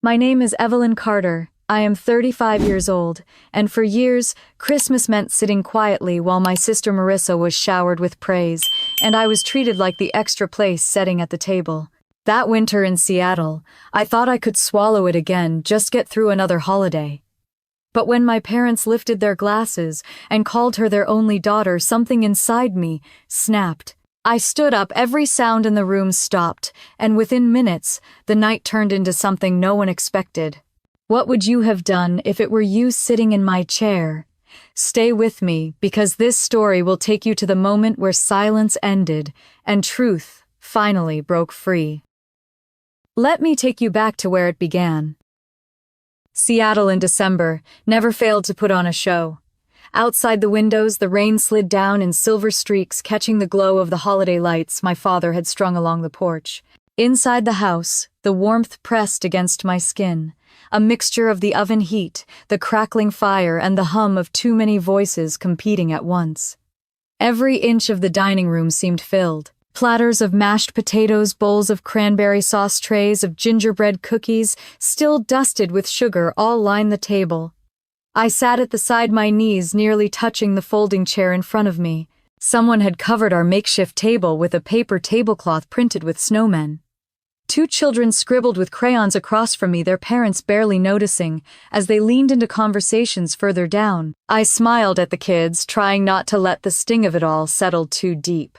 My name is Evelyn Carter. I am 35 years old, and for years, Christmas meant sitting quietly while my sister Marissa was showered with praise, and I was treated like the extra place setting at the table. That winter in Seattle, I thought I could swallow it again, just get through another holiday. But when my parents lifted their glasses and called her their only daughter, something inside me snapped. I stood up, every sound in the room stopped, and within minutes, the night turned into something no one expected. What would you have done if it were you sitting in my chair? Stay with me, because this story will take you to the moment where silence ended and truth finally broke free. Let me take you back to where it began. Seattle in December never failed to put on a show. Outside the windows, the rain slid down in silver streaks, catching the glow of the holiday lights my father had strung along the porch. Inside the house, the warmth pressed against my skin, a mixture of the oven heat, the crackling fire, and the hum of too many voices competing at once. Every inch of the dining room seemed filled. Platters of mashed potatoes, bowls of cranberry sauce, trays of gingerbread cookies, still dusted with sugar, all lined the table. I sat at the side, my knees nearly touching the folding chair in front of me. Someone had covered our makeshift table with a paper tablecloth printed with snowmen. Two children scribbled with crayons across from me, their parents barely noticing, as they leaned into conversations further down. I smiled at the kids, trying not to let the sting of it all settle too deep.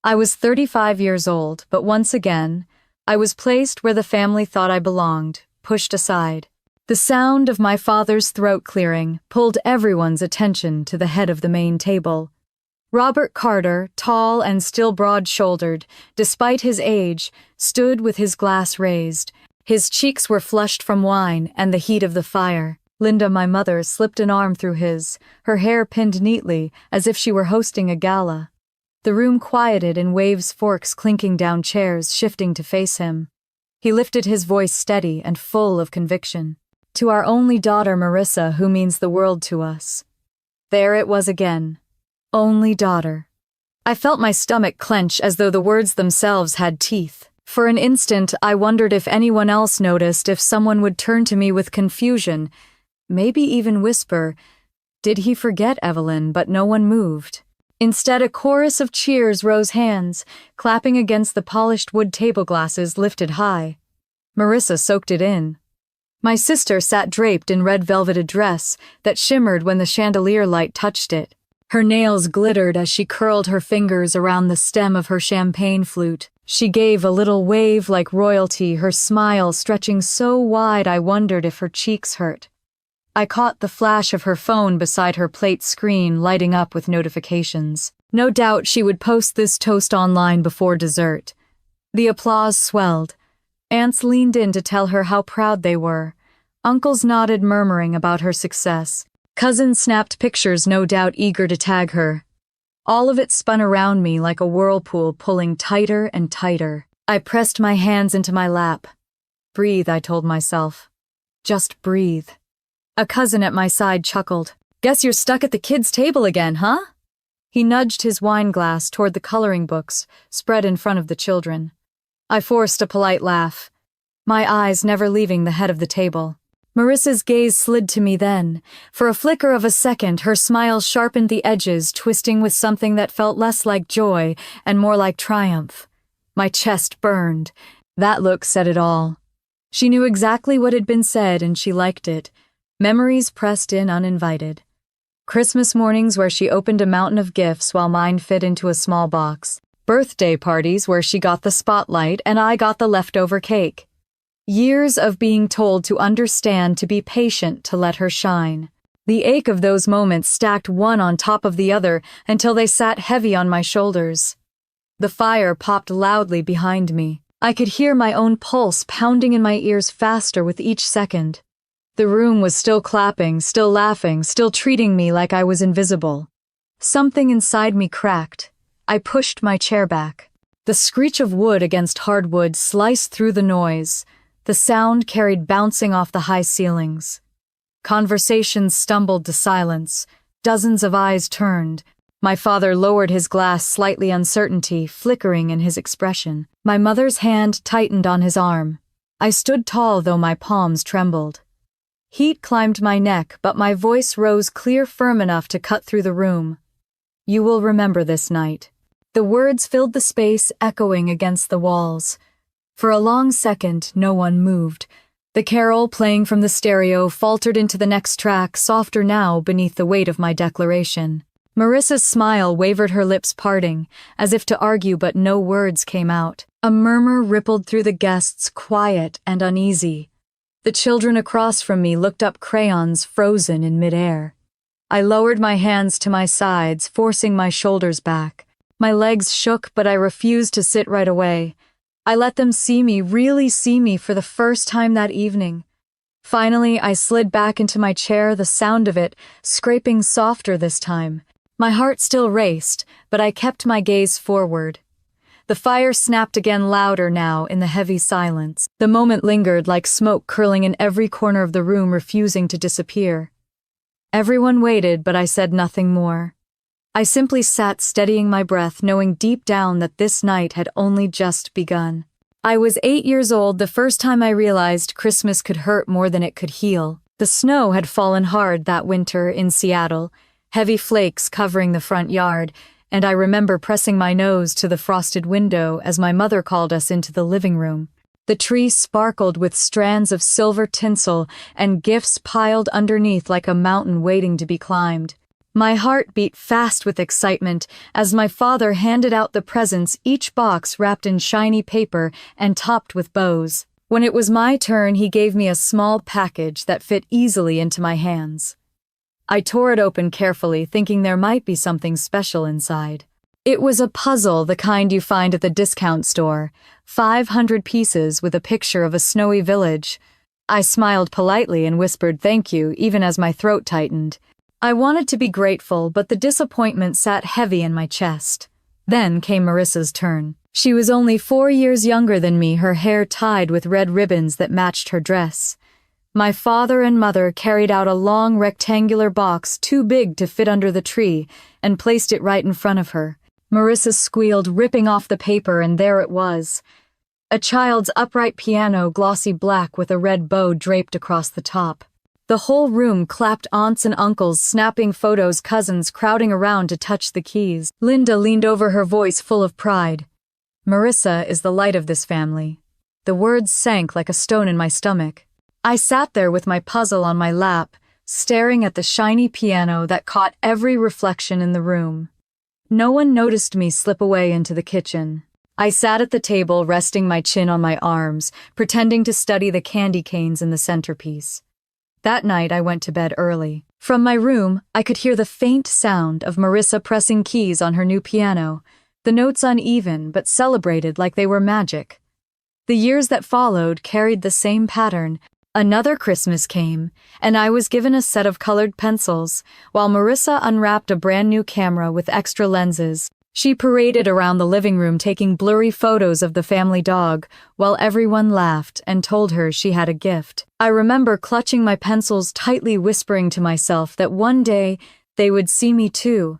I was 35 years old, but once again, I was placed where the family thought I belonged, pushed aside. The sound of my father's throat clearing pulled everyone's attention to the head of the main table. Robert Carter, tall and still broad-shouldered, despite his age, stood with his glass raised. His cheeks were flushed from wine and the heat of the fire. Linda, my mother, slipped an arm through his, her hair pinned neatly as if she were hosting a gala. The room quieted in waves, forks clinking down chairs, shifting to face him. He lifted his voice steady and full of conviction. To our only daughter, Marissa, who means the world to us. There it was again. Only daughter. I felt my stomach clench as though the words themselves had teeth. For an instant, I wondered if anyone else noticed, if someone would turn to me with confusion, maybe even whisper, "Did he forget Evelyn?" But no one moved. Instead, a chorus of cheers rose, hands clapping against the polished wood table, glasses lifted high. Marissa soaked it in. My sister sat draped in red velveted dress that shimmered when the chandelier light touched it. Her nails glittered as she curled her fingers around the stem of her champagne flute. She gave a little wave like royalty, her smile stretching so wide I wondered if her cheeks hurt. I caught the flash of her phone beside her plate screen lighting up with notifications. No doubt she would post this toast online before dessert. The applause swelled. Aunts leaned in to tell her how proud they were. Uncles nodded, murmuring about her success. Cousins snapped pictures, no doubt eager to tag her. All of it spun around me like a whirlpool, pulling tighter and tighter. I pressed my hands into my lap. Breathe, I told myself. Just breathe. A cousin at my side chuckled. Guess you're stuck at the kids' table again, huh? He nudged his wine glass toward the coloring books spread in front of the children. I forced a polite laugh, my eyes never leaving the head of the table. Marissa's gaze slid to me then. For a flicker of a second, her smile sharpened the edges, twisting with something that felt less like joy and more like triumph. My chest burned. That look said it all. She knew exactly what had been said, and she liked it. Memories pressed in uninvited. Christmas mornings where she opened a mountain of gifts while mine fit into a small box. Birthday parties where she got the spotlight and I got the leftover cake. Years of being told to understand, to be patient, to let her shine. The ache of those moments stacked one on top of the other until they sat heavy on my shoulders. The fire popped loudly behind me. I could hear my own pulse pounding in my ears faster with each second. The room was still clapping, still laughing, still treating me like I was invisible. Something inside me cracked. I pushed my chair back. The screech of wood against hardwood sliced through the noise. The sound carried bouncing off the high ceilings. Conversations stumbled to silence. Dozens of eyes turned. My father lowered his glass, slightly uncertainty flickering in his expression. My mother's hand tightened on his arm. I stood tall though my palms trembled. Heat climbed my neck, but my voice rose clear, firm enough to cut through the room. You will remember this night. The words filled the space, echoing against the walls. For a long second, no one moved. The carol, playing from the stereo, faltered into the next track, softer now beneath the weight of my declaration. Marissa's smile wavered, her lips parting, as if to argue, but no words came out. A murmur rippled through the guests, quiet and uneasy. The children across from me looked up, crayons frozen in midair. I lowered my hands to my sides, forcing my shoulders back. My legs shook, but I refused to sit right away. I let them see me, really see me, for the first time that evening. Finally, I slid back into my chair, the sound of it scraping softer this time. My heart still raced, but I kept my gaze forward. The fire snapped again, louder now in the heavy silence. The moment lingered like smoke curling in every corner of the room, refusing to disappear. Everyone waited, but I said nothing more. I simply sat, steadying my breath, knowing deep down that this night had only just begun. I was 8 years old the first time I realized Christmas could hurt more than it could heal. The snow had fallen hard that winter in Seattle, heavy flakes covering the front yard, and I remember pressing my nose to the frosted window as my mother called us into the living room. The tree sparkled with strands of silver tinsel and gifts piled underneath like a mountain waiting to be climbed. My heart beat fast with excitement as my father handed out the presents, each box wrapped in shiny paper and topped with bows. When it was my turn, he gave me a small package that fit easily into my hands. I tore it open carefully, thinking there might be something special inside. It was a puzzle, the kind you find at the discount store, 500 pieces with a picture of a snowy village. I smiled politely and whispered thank you, even as my throat tightened. I wanted to be grateful, but the disappointment sat heavy in my chest. Then came Marissa's turn. She was only 4 years younger than me, her hair tied with red ribbons that matched her dress. My father and mother carried out a long rectangular box too big to fit under the tree and placed it right in front of her. Marissa squealed, ripping off the paper, and there it was. A child's upright piano, glossy black with a red bow draped across the top. The whole room clapped, aunts and uncles snapping photos, cousins crowding around to touch the keys. Linda leaned over, her voice full of pride. Marissa is the light of this family. The words sank like a stone in my stomach. I sat there with my puzzle on my lap, staring at the shiny piano that caught every reflection in the room. No one noticed me slip away into the kitchen. I sat at the table, resting my chin on my arms, pretending to study the candy canes in the centerpiece. That night I went to bed early. From my room, I could hear the faint sound of Marissa pressing keys on her new piano, the notes uneven but celebrated like they were magic. The years that followed carried the same pattern. Another Christmas came, and I was given a set of colored pencils, while Marissa unwrapped a brand new camera with extra lenses. She paraded around the living room taking blurry photos of the family dog, while everyone laughed and told her she had a gift. I remember clutching my pencils tightly, whispering to myself that one day they would see me too.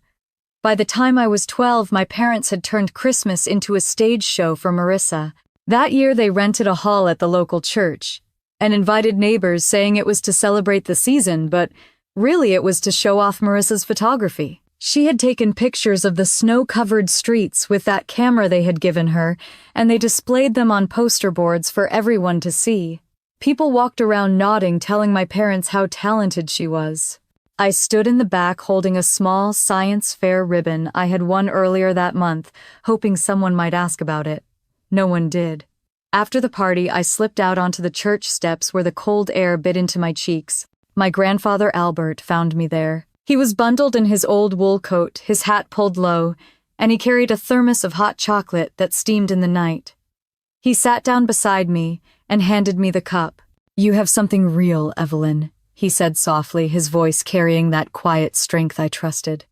By the time I was 12, my parents had turned Christmas into a stage show for Marissa. That year they rented a hall at the local church and invited neighbors, saying it was to celebrate the season, but really it was to show off Marissa's photography. She had taken pictures of the snow-covered streets with that camera they had given her, and they displayed them on poster boards for everyone to see. People walked around nodding, telling my parents how talented she was. I stood in the back holding a small science fair ribbon I had won earlier that month, hoping someone might ask about it. No one did. After the party, I slipped out onto the church steps where the cold air bit into my cheeks. My grandfather Albert found me there. He was bundled in his old wool coat, his hat pulled low, and he carried a thermos of hot chocolate that steamed in the night. He sat down beside me and handed me the cup. "You have something real, Evelyn," he said softly, his voice carrying that quiet strength I trusted.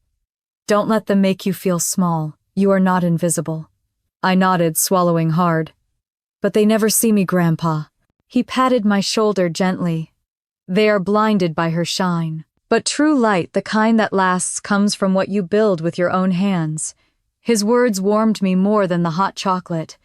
"Don't let them make you feel small. You are not invisible." I nodded, swallowing hard. "But they never see me, Grandpa." He patted my shoulder gently. "They are blinded by her shine. But true light, the kind that lasts, comes from what you build with your own hands." His words warmed me more than the hot chocolate.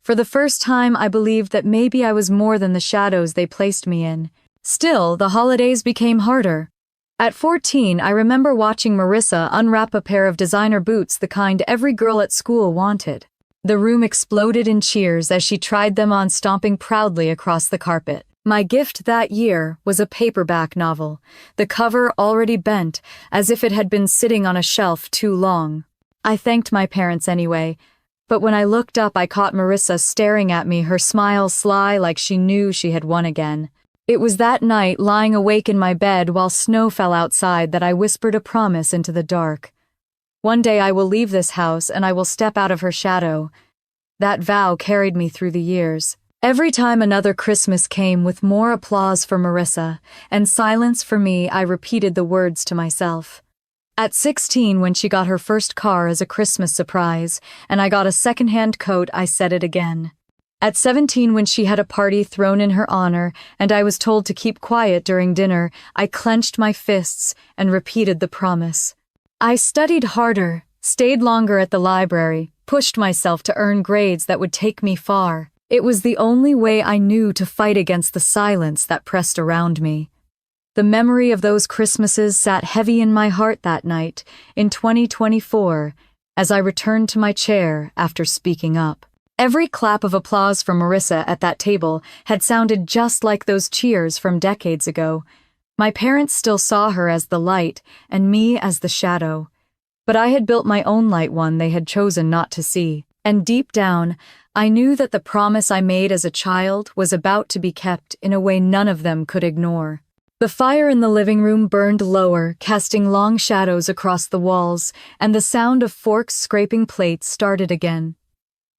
For the first time, I believed that maybe I was more than the shadows they placed me in. Still, the holidays became harder. At 14, I remember watching Marissa unwrap a pair of designer boots, the kind every girl at school wanted. The room exploded in cheers as she tried them on, stomping proudly across the carpet. My gift that year was a paperback novel, the cover already bent, as if it had been sitting on a shelf too long. I thanked my parents anyway, but when I looked up I caught Marissa staring at me, her smile sly like she knew she had won again. It was that night, lying awake in my bed while snow fell outside, that I whispered a promise into the dark. One day I will leave this house and I will step out of her shadow. That vow carried me through the years. Every time another Christmas came with more applause for Marissa and silence for me, I repeated the words to myself. At 16, when she got her first car as a Christmas surprise, and I got a second-hand coat, I said it again. At 17, when she had a party thrown in her honor, and I was told to keep quiet during dinner, I clenched my fists and repeated the promise. I studied harder, stayed longer at the library, pushed myself to earn grades that would take me far. It was the only way I knew to fight against the silence that pressed around me. The memory of those Christmases sat heavy in my heart that night, in 2024, as I returned to my chair after speaking up. Every clap of applause from Marissa at that table had sounded just like those cheers from decades ago. My parents still saw her as the light, and me as the shadow. But I had built my own light, one they had chosen not to see. And deep down, I knew that the promise I made as a child was about to be kept in a way none of them could ignore. The fire in the living room burned lower, casting long shadows across the walls, and the sound of forks scraping plates started again.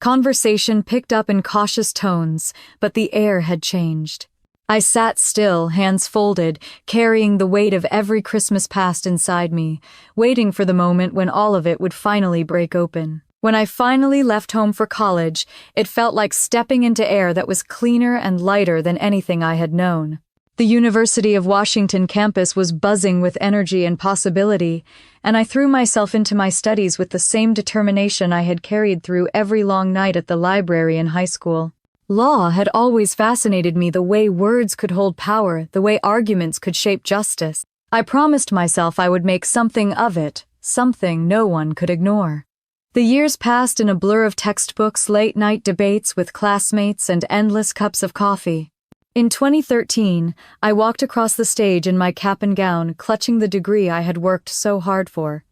Conversation picked up in cautious tones, but the air had changed. I sat still, hands folded, carrying the weight of every Christmas past inside me, waiting for the moment when all of it would finally break open. When I finally left home for college, it felt like stepping into air that was cleaner and lighter than anything I had known. The University of Washington campus was buzzing with energy and possibility, and I threw myself into my studies with the same determination I had carried through every long night at the library in high school. Law had always fascinated me, the way words could hold power, the way arguments could shape justice. I promised myself I would make something of it, something no one could ignore. The years passed in a blur of textbooks, late-night debates with classmates, and endless cups of coffee. In 2013, I walked across the stage in my cap and gown, clutching the degree I had worked so hard for.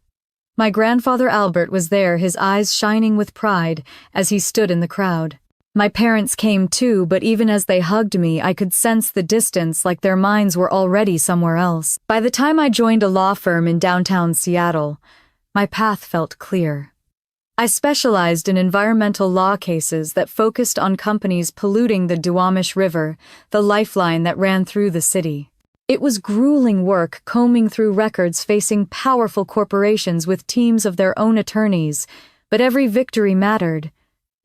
My grandfather Albert was there, his eyes shining with pride as he stood in the crowd. My parents came too, but even as they hugged me, I could sense the distance, like their minds were already somewhere else. By the time I joined a law firm in downtown Seattle, my path felt clear. I specialized in environmental law cases that focused on companies polluting the Duwamish River, the lifeline that ran through the city. It was grueling work, combing through records, facing powerful corporations with teams of their own attorneys, but every victory mattered.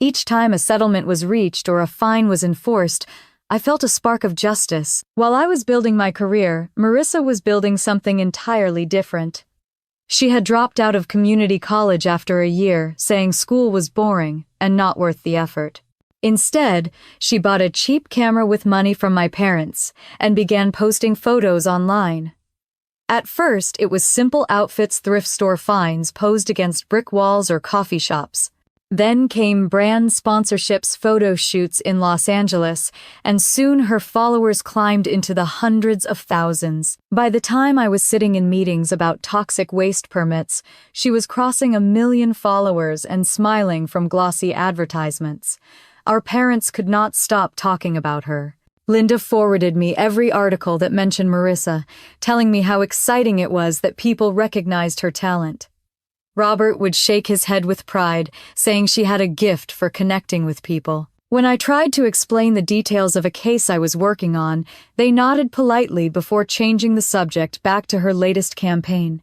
Each time a settlement was reached or a fine was enforced, I felt a spark of justice. While I was building my career, Marissa was building something entirely different. She had dropped out of community college after a year, saying school was boring and not worth the effort. Instead, she bought a cheap camera with money from my parents and began posting photos online. At first, it was simple outfits, thrift store finds posed against brick walls or coffee shops. Then came brand sponsorships, photo shoots in Los Angeles, and soon her followers climbed into the hundreds of thousands. By the time I was sitting in meetings about toxic waste permits, she was crossing 1 million followers and smiling from glossy advertisements. Our parents could not stop talking about her. Linda forwarded me every article that mentioned Marissa, telling me how exciting it was that people recognized her talent. Robert would shake his head with pride, saying she had a gift for connecting with people. When I tried to explain the details of a case I was working on, they nodded politely before changing the subject back to her latest campaign.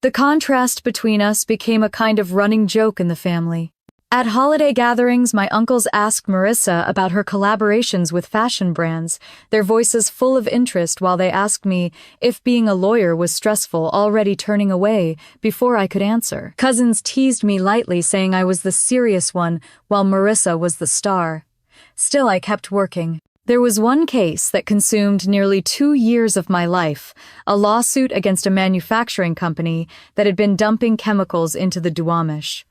The contrast between us became a kind of running joke in the family. At holiday gatherings, my uncles asked Marissa about her collaborations with fashion brands, their voices full of interest while they asked me if being a lawyer was stressful, already turning away before I could answer. Cousins teased me lightly, saying I was the serious one while Marissa was the star. Still, I kept working. There was one case that consumed nearly 2 years of my life, a lawsuit against a manufacturing company that had been dumping chemicals into the Duwamish.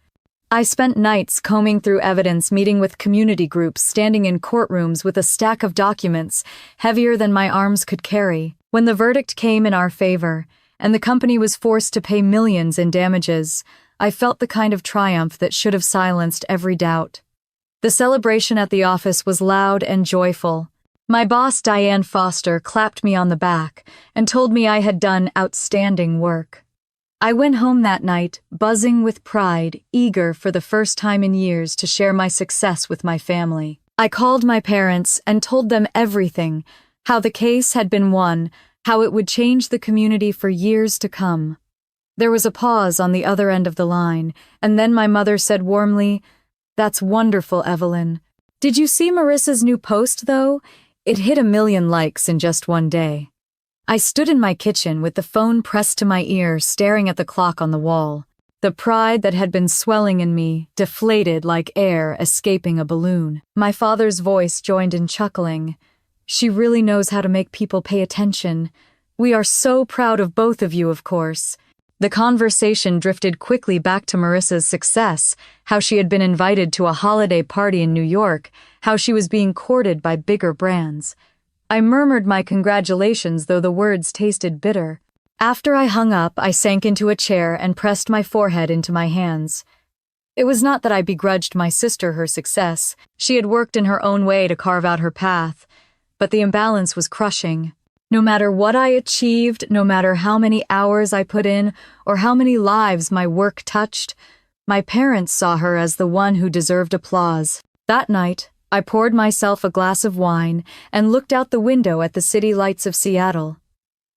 I spent nights combing through evidence, meeting with community groups, standing in courtrooms with a stack of documents heavier than my arms could carry. When the verdict came in our favor, and the company was forced to pay millions in damages, I felt the kind of triumph that should have silenced every doubt. The celebration at the office was loud and joyful. My boss, Diane Foster, clapped me on the back and told me I had done outstanding work. I went home that night, buzzing with pride, eager for the first time in years to share my success with my family. I called my parents and told them everything, how the case had been won, how it would change the community for years to come. There was a pause on the other end of the line, and then my mother said warmly, "That's wonderful, Evelyn. Did you see Marissa's new post, though? It hit 1 million likes in just one day." I stood in my kitchen with the phone pressed to my ear, staring at the clock on the wall. The pride that had been swelling in me deflated like air escaping a balloon. My father's voice joined in chuckling. "She really knows how to make people pay attention. We are so proud of both of you, of course." The conversation drifted quickly back to Marissa's success, how she had been invited to a holiday party in New York, how she was being courted by bigger brands. I murmured my congratulations, though the words tasted bitter. After I hung up, I sank into a chair and pressed my forehead into my hands. It was not that I begrudged my sister her success. She had worked in her own way to carve out her path. But the imbalance was crushing. No matter what I achieved, no matter how many hours I put in, or how many lives my work touched, my parents saw her as the one who deserved applause. That night, I poured myself a glass of wine and looked out the window at the city lights of Seattle.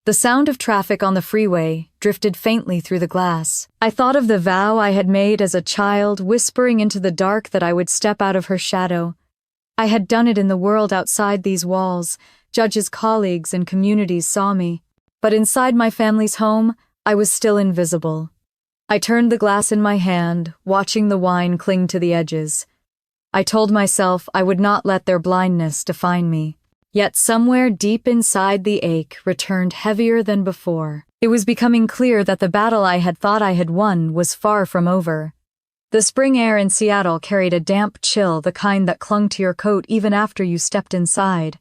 The sound of traffic on the freeway drifted faintly through the glass. I thought of the vow I had made as a child, whispering into the dark that I would step out of her shadow. I had done it in the world outside these walls. Judges, colleagues, and communities saw me. But inside my family's home, I was still invisible. I turned the glass in my hand, watching the wine cling to the edges. I told myself I would not let their blindness define me. Yet somewhere deep inside, the ache returned heavier than before. It was becoming clear that the battle I had thought I had won was far from over. The spring air in Seattle carried a damp chill, the kind that clung to your coat even after you stepped inside.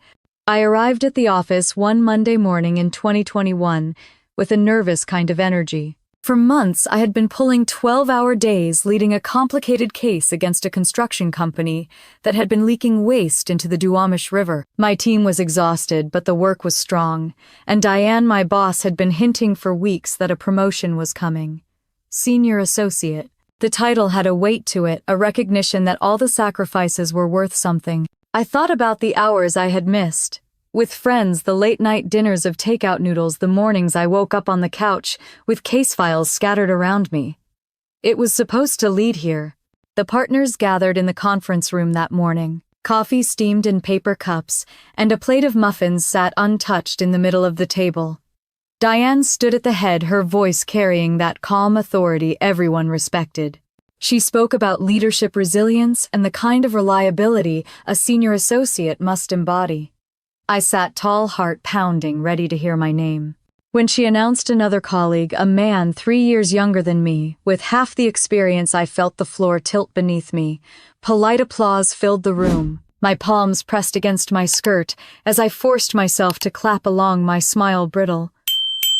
I arrived at the office one Monday morning in 2021 with a nervous kind of energy. For months, I had been pulling 12-hour days leading a complicated case against a construction company that had been leaking waste into the Duwamish River. My team was exhausted, but the work was strong, and Diane, my boss, had been hinting for weeks that a promotion was coming. Senior associate. The title had a weight to it, a recognition that all the sacrifices were worth something. I thought about the hours I had missed. With friends, the late-night dinners of takeout noodles, the mornings I woke up on the couch with case files scattered around me. It was supposed to lead here. The partners gathered in the conference room that morning. Coffee steamed in paper cups, and a plate of muffins sat untouched in the middle of the table. Diane stood at the head, her voice carrying that calm authority everyone respected. She spoke about leadership resilience and the kind of reliability a senior associate must embody. I sat tall, heart pounding, ready to hear my name. When she announced another colleague, a man 3 years younger than me, with half the experience, I felt the floor tilt beneath me. Polite applause filled the room. My palms pressed against my skirt as I forced myself to clap along, my smile brittle.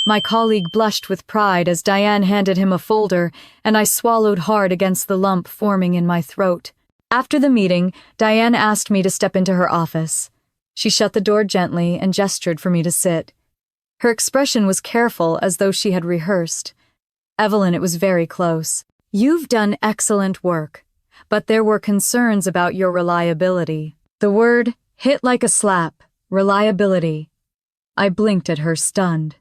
My colleague blushed with pride as Diane handed him a folder, and I swallowed hard against the lump forming in my throat. After the meeting, Diane asked me to step into her office. She shut the door gently and gestured for me to sit. Her expression was careful, as though she had rehearsed. "Evelyn, it was very close. You've done excellent work, but there were concerns about your reliability." The word hit like a slap. Reliability. I blinked at her, stunned.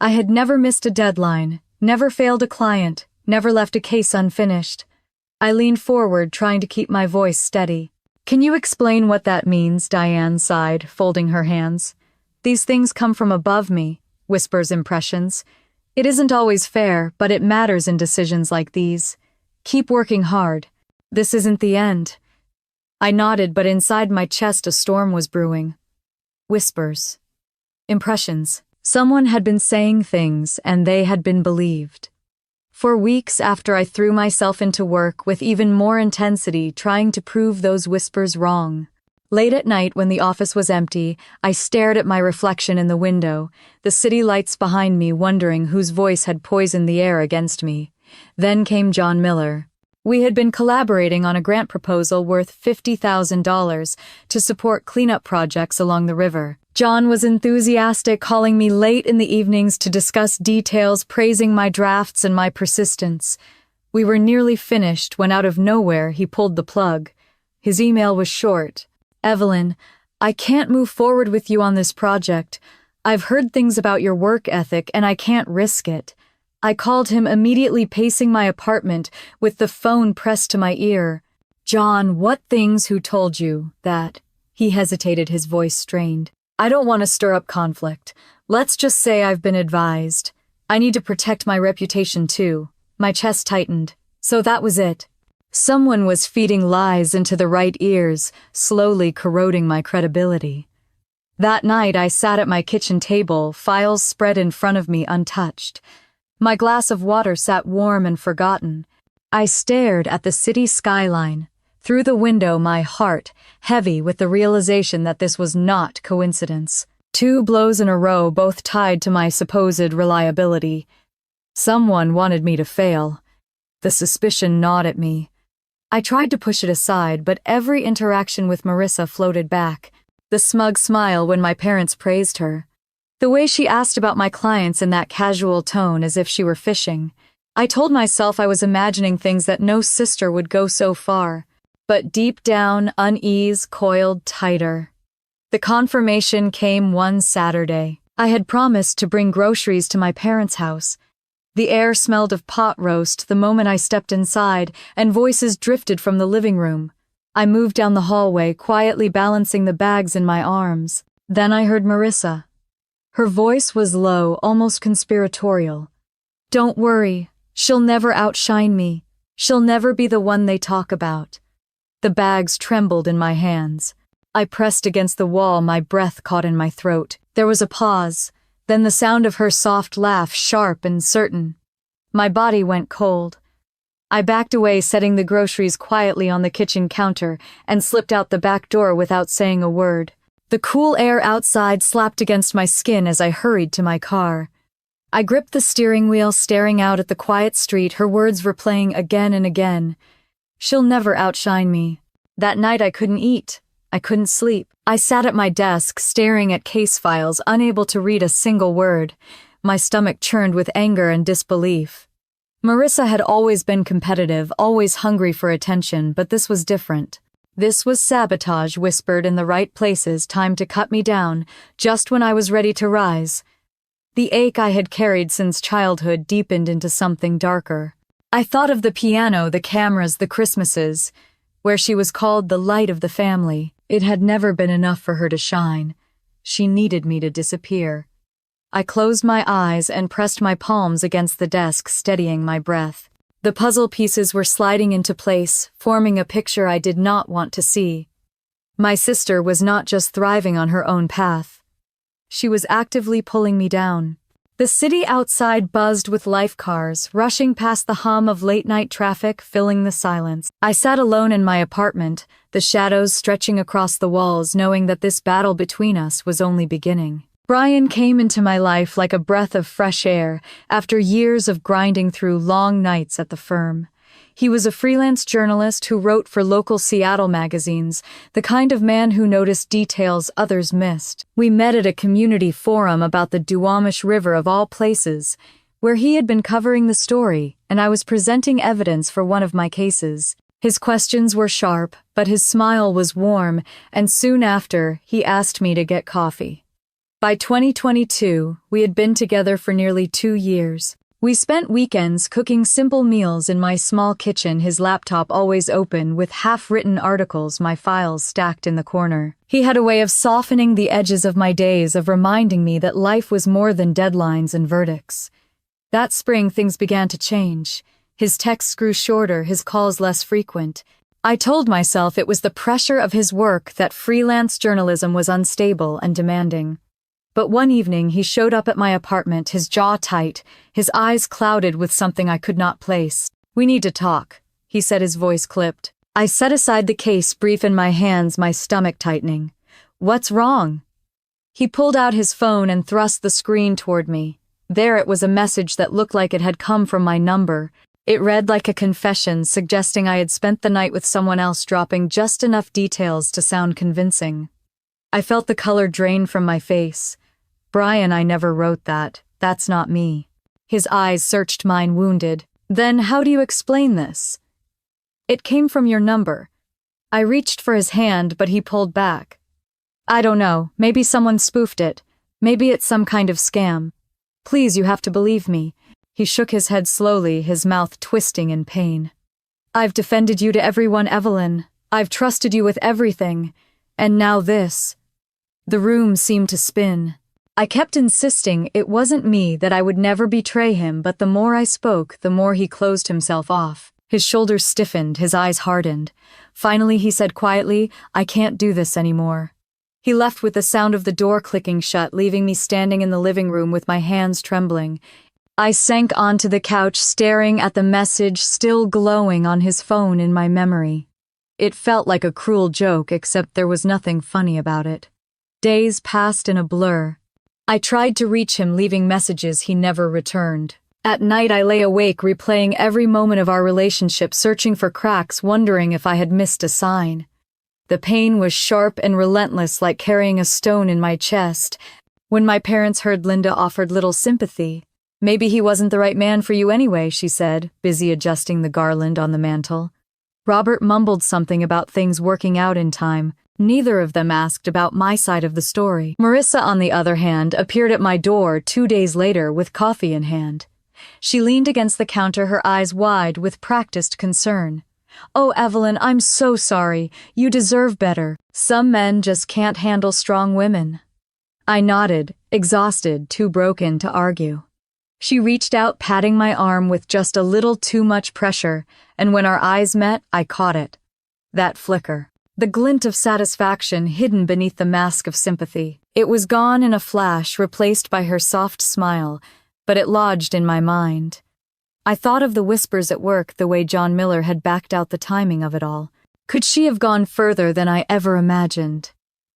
I had never missed a deadline, never failed a client, never left a case unfinished. I leaned forward, trying to keep my voice steady. Can you explain what that means? Diane sighed, folding her hands. These things come from above me, whispers impressions. It isn't always fair, but it matters in decisions like these. Keep working hard. This isn't the end. I nodded, but inside my chest a storm was brewing. Whispers. Impressions. Someone had been saying things, and they had been believed. For weeks after I threw myself into work with even more intensity, trying to prove those whispers wrong. Late at night, when the office was empty, I stared at my reflection in the window, the city lights behind me, wondering whose voice had poisoned the air against me. Then came John Miller. We had been collaborating on a grant proposal worth $50,000 to support cleanup projects along the river. John was enthusiastic, calling me late in the evenings to discuss details, praising my drafts and my persistence. We were nearly finished when out of nowhere he pulled the plug. His email was short. Evelyn, I can't move forward with you on this project. I've heard things about your work ethic and I can't risk it. I called him, immediately pacing my apartment with the phone pressed to my ear. John, what things? Who told you that? He hesitated, his voice strained. I don't want to stir up conflict. Let's just say I've been advised. I need to protect my reputation too. My chest tightened. So that was it. Someone was feeding lies into the right ears, slowly corroding my credibility. That night I sat at my kitchen table, files spread in front of me untouched. My glass of water sat warm and forgotten. I stared at the city skyline. Through the window, my heart heavy with the realization that this was not coincidence. 2 blows in a row, both tied to my supposed reliability. Someone wanted me to fail. The suspicion gnawed at me. I tried to push it aside, but every interaction with Marissa floated back. The smug smile when my parents praised her. The way she asked about my clients in that casual tone, as if she were fishing. I told myself I was imagining things, that no sister would go so far. But deep down, unease coiled tighter. The confirmation came one Saturday. I had promised to bring groceries to my parents' house. The air smelled of pot roast the moment I stepped inside, and voices drifted from the living room. I moved down the hallway, quietly balancing the bags in my arms. Then I heard Marissa. Her voice was low, almost conspiratorial. Don't worry, she'll never outshine me. She'll never be the one they talk about. The bags trembled in my hands. I pressed against the wall, my breath caught in my throat. There was a pause, then the sound of her soft laugh, sharp and certain. My body went cold. I backed away, setting the groceries quietly on the kitchen counter, and slipped out the back door without saying a word. The cool air outside slapped against my skin as I hurried to my car. I gripped the steering wheel, staring out at the quiet street, her words replaying again and again. She'll never outshine me. That night I couldn't eat. I couldn't sleep. I sat at my desk, staring at case files, unable to read a single word. My stomach churned with anger and disbelief. Marissa had always been competitive, always hungry for attention, but this was different. This was sabotage whispered in the right places, time to cut me down, just when I was ready to rise. The ache I had carried since childhood deepened into something darker. I thought of the piano, the cameras, the Christmases, where she was called the light of the family. It had never been enough for her to shine. She needed me to disappear. I closed my eyes and pressed my palms against the desk, steadying my breath. The puzzle pieces were sliding into place, forming a picture I did not want to see. My sister was not just thriving on her own path. She was actively pulling me down. The city outside buzzed with life cars, rushing past the hum of late-night traffic, filling the silence. I sat alone in my apartment, the shadows stretching across the walls, knowing that this battle between us was only beginning. Brian came into my life like a breath of fresh air after years of grinding through long nights at the firm. He was a freelance journalist who wrote for local Seattle magazines, the kind of man who noticed details others missed. We met at a community forum about the Duwamish River of all places, where he had been covering the story, and I was presenting evidence for one of my cases. His questions were sharp, but his smile was warm, and soon after, he asked me to get coffee. By 2022, we had been together for nearly 2 years. We spent weekends cooking simple meals in my small kitchen, his laptop always open with half-written articles, my files stacked in the corner. He had a way of softening the edges of my days, of reminding me that life was more than deadlines and verdicts. That spring, things began to change. His texts grew shorter, his calls less frequent. I told myself it was the pressure of his work, that freelance journalism was unstable and demanding. But one evening he showed up at my apartment, his jaw tight, his eyes clouded with something I could not place. "We need to talk," he said, his voice clipped. I set aside the case, brief in my hands, my stomach tightening. "What's wrong?" He pulled out his phone and thrust the screen toward me. There it was, a message that looked like it had come from my number. It read like a confession, suggesting I had spent the night with someone else, dropping just enough details to sound convincing. I felt the color drain from my face. "Brian, I never wrote that. That's not me." His eyes searched mine, wounded. "Then how do you explain this?" "It came from your number." I reached for his hand, but he pulled back. "I don't know. Maybe someone spoofed it. Maybe it's some kind of scam. Please, you have to believe me." He shook his head slowly, his mouth twisting in pain. "I've defended you to everyone, Evelyn. I've trusted you with everything. And now this." The room seemed to spin. I kept insisting it wasn't me, that I would never betray him, but the more I spoke, the more he closed himself off. His shoulders stiffened, his eyes hardened. Finally he said quietly, "I can't do this anymore." He left with the sound of the door clicking shut, leaving me standing in the living room with my hands trembling. I sank onto the couch, staring at the message still glowing on his phone in my memory. It felt like a cruel joke, except there was nothing funny about it. Days passed in a blur. I tried to reach him, leaving messages he never returned. At night I lay awake, replaying every moment of our relationship, searching for cracks, wondering if I had missed a sign. The pain was sharp and relentless, like carrying a stone in my chest. When my parents heard, Linda offered little sympathy. "Maybe he wasn't the right man for you anyway," she said, busy adjusting the garland on the mantel. Robert mumbled something about things working out in time. Neither of them asked about my side of the story. Marissa, on the other hand, appeared at my door 2 days later with coffee in hand. She leaned against the counter, her eyes wide with practiced concern. "Oh, Evelyn, I'm so sorry. You deserve better. Some men just can't handle strong women." I nodded, exhausted, too broken to argue. She reached out, patting my arm with just a little too much pressure, and when our eyes met, I caught it. That flicker. The glint of satisfaction hidden beneath the mask of sympathy. It was gone in a flash, replaced by her soft smile, but it lodged in my mind. I thought of the whispers at work, the way John Miller had backed out, the timing of it all. Could she have gone further than I ever imagined?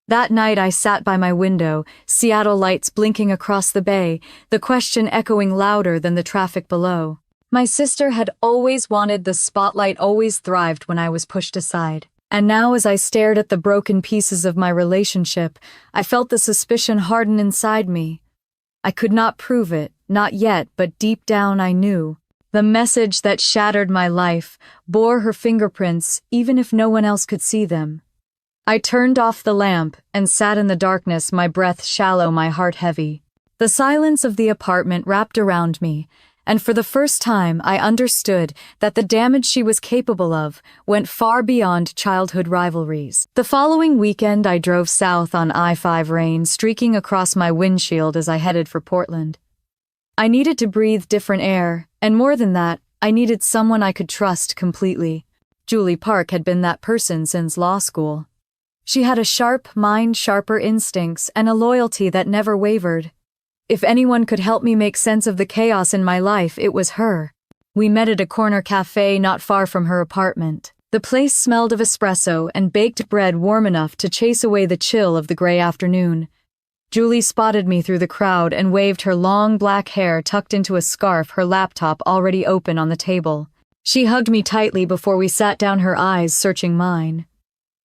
That night I sat by my window, Seattle lights blinking across the bay, the question echoing louder than the traffic below. My sister had always wanted the spotlight, always thrived when I was pushed aside. And now, as I stared at the broken pieces of my relationship, I felt the suspicion harden inside me. I could not prove it, not yet, but deep down I knew. The message that shattered my life bore her fingerprints, even if no one else could see them. I turned off the lamp and sat in the darkness, my breath shallow, my heart heavy. The silence of the apartment wrapped around me, and for the first time I understood that the damage she was capable of went far beyond childhood rivalries. The following weekend I drove south on I-5, rain streaking across my windshield as I headed for Portland. I needed to breathe different air, and more than that, I needed someone I could trust completely. Julie Park had been that person since law school. She had a sharp mind, sharper instincts, and a loyalty that never wavered. If anyone could help me make sense of the chaos in my life, it was her. We met at a corner cafe not far from her apartment. The place smelled of espresso and baked bread, warm enough to chase away the chill of the gray afternoon. Julie spotted me through the crowd and waved, her long black hair tucked into a scarf, her laptop already open on the table. She hugged me tightly before we sat down, her eyes searching mine.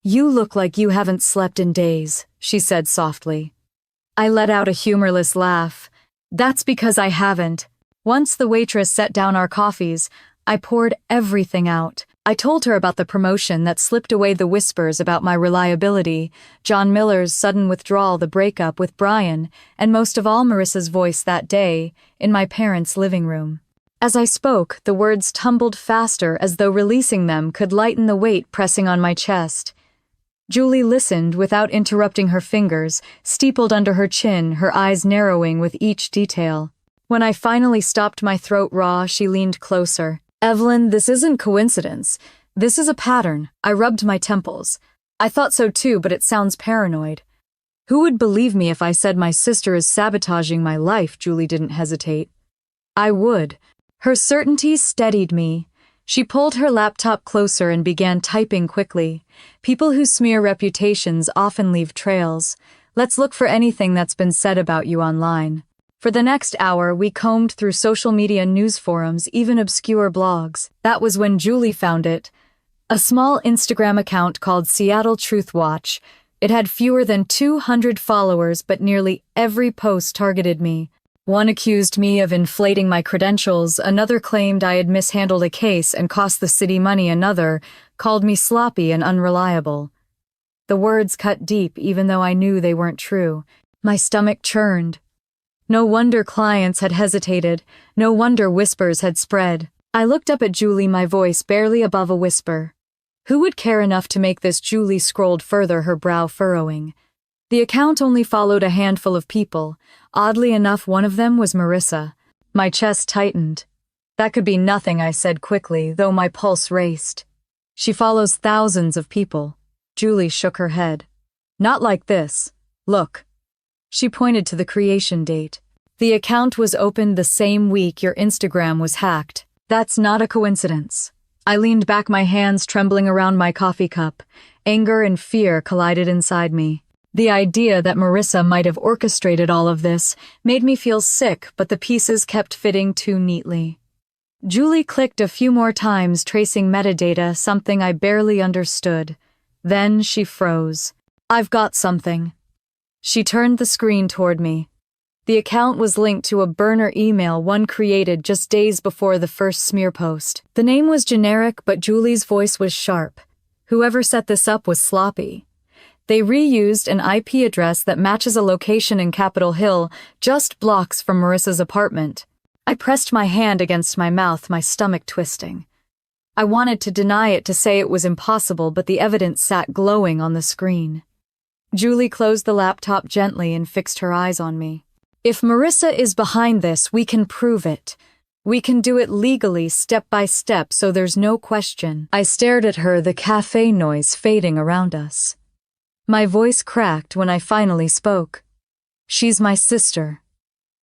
"You look like you haven't slept in days," she said softly. I let out a humorless laugh. "That's because I haven't." Once the waitress set down our coffees, I poured everything out. I told her about the promotion that slipped away, the whispers about my reliability, John Miller's sudden withdrawal, the breakup with Brian, and most of all Marissa's voice that day, in my parents' living room. As I spoke, the words tumbled faster as though releasing them could lighten the weight pressing on my chest. Julie listened without interrupting her fingers, steepled under her chin, her eyes narrowing with each detail. When I finally stopped my throat raw, she leaned closer. "Evelyn, this isn't coincidence. This is a pattern." I rubbed my temples. "I thought so too, but it sounds paranoid." "Who would believe me if I said my sister is sabotaging my life?" Julie didn't hesitate. "I would." Her certainty steadied me. She pulled her laptop closer and began typing quickly. "People who smear reputations often leave trails. Let's look for anything that's been said about you online." For the next hour, we combed through social media news forums, even obscure blogs. That was when Julie found it. A small Instagram account called Seattle Truth Watch. It had fewer than 200 followers, but nearly every post targeted me. One accused me of inflating my credentials, another claimed I had mishandled a case and cost the city money, another called me sloppy and unreliable. The words cut deep, even though I knew they weren't true. My stomach churned. No wonder clients had hesitated. No wonder whispers had spread. I looked up at Julie, my voice barely above a whisper. Who would care enough to make this? Julie scrolled further, her brow furrowing. The account only followed a handful of people. Oddly enough, one of them was Marissa. My chest tightened. "That could be nothing," I said quickly, though my pulse raced. "She follows thousands of people." Julie shook her head. "Not like this. Look." She pointed to the creation date. "The account was opened the same week your Instagram was hacked. That's not a coincidence." I leaned back, my hands trembling around my coffee cup. Anger and fear collided inside me. The idea that Marissa might have orchestrated all of this made me feel sick, but the pieces kept fitting too neatly. Julie clicked a few more times, tracing metadata, something I barely understood. Then she froze. "I've got something." She turned the screen toward me. The account was linked to a burner email one created just days before the first smear post. The name was generic, but Julie's voice was sharp. Whoever set this up was sloppy. They reused an IP address that matches a location in Capitol Hill, just blocks from Marissa's apartment. I pressed my hand against my mouth, my stomach twisting. I wanted to deny it, to say it was impossible, but the evidence sat glowing on the screen. Julie closed the laptop gently and fixed her eyes on me. "If Marissa is behind this, we can prove it. We can do it legally, step by step, so there's no question." I stared at her, the cafe noise fading around us. My voice cracked when I finally spoke. "She's my sister."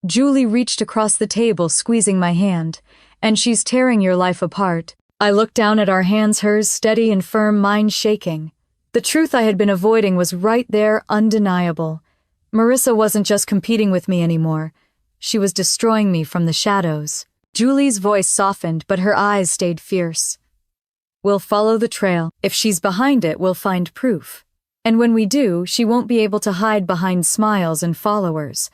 Julie reached across the table, squeezing my hand. "And she's tearing your life apart." I looked down at our hands, hers steady and firm, mine shaking. The truth I had been avoiding was right there, undeniable. Marissa wasn't just competing with me anymore. She was destroying me from the shadows. Julie's voice softened, but her eyes stayed fierce. "We'll follow the trail. If she's behind it, we'll find proof. And when we do, she won't be able to hide behind smiles and followers."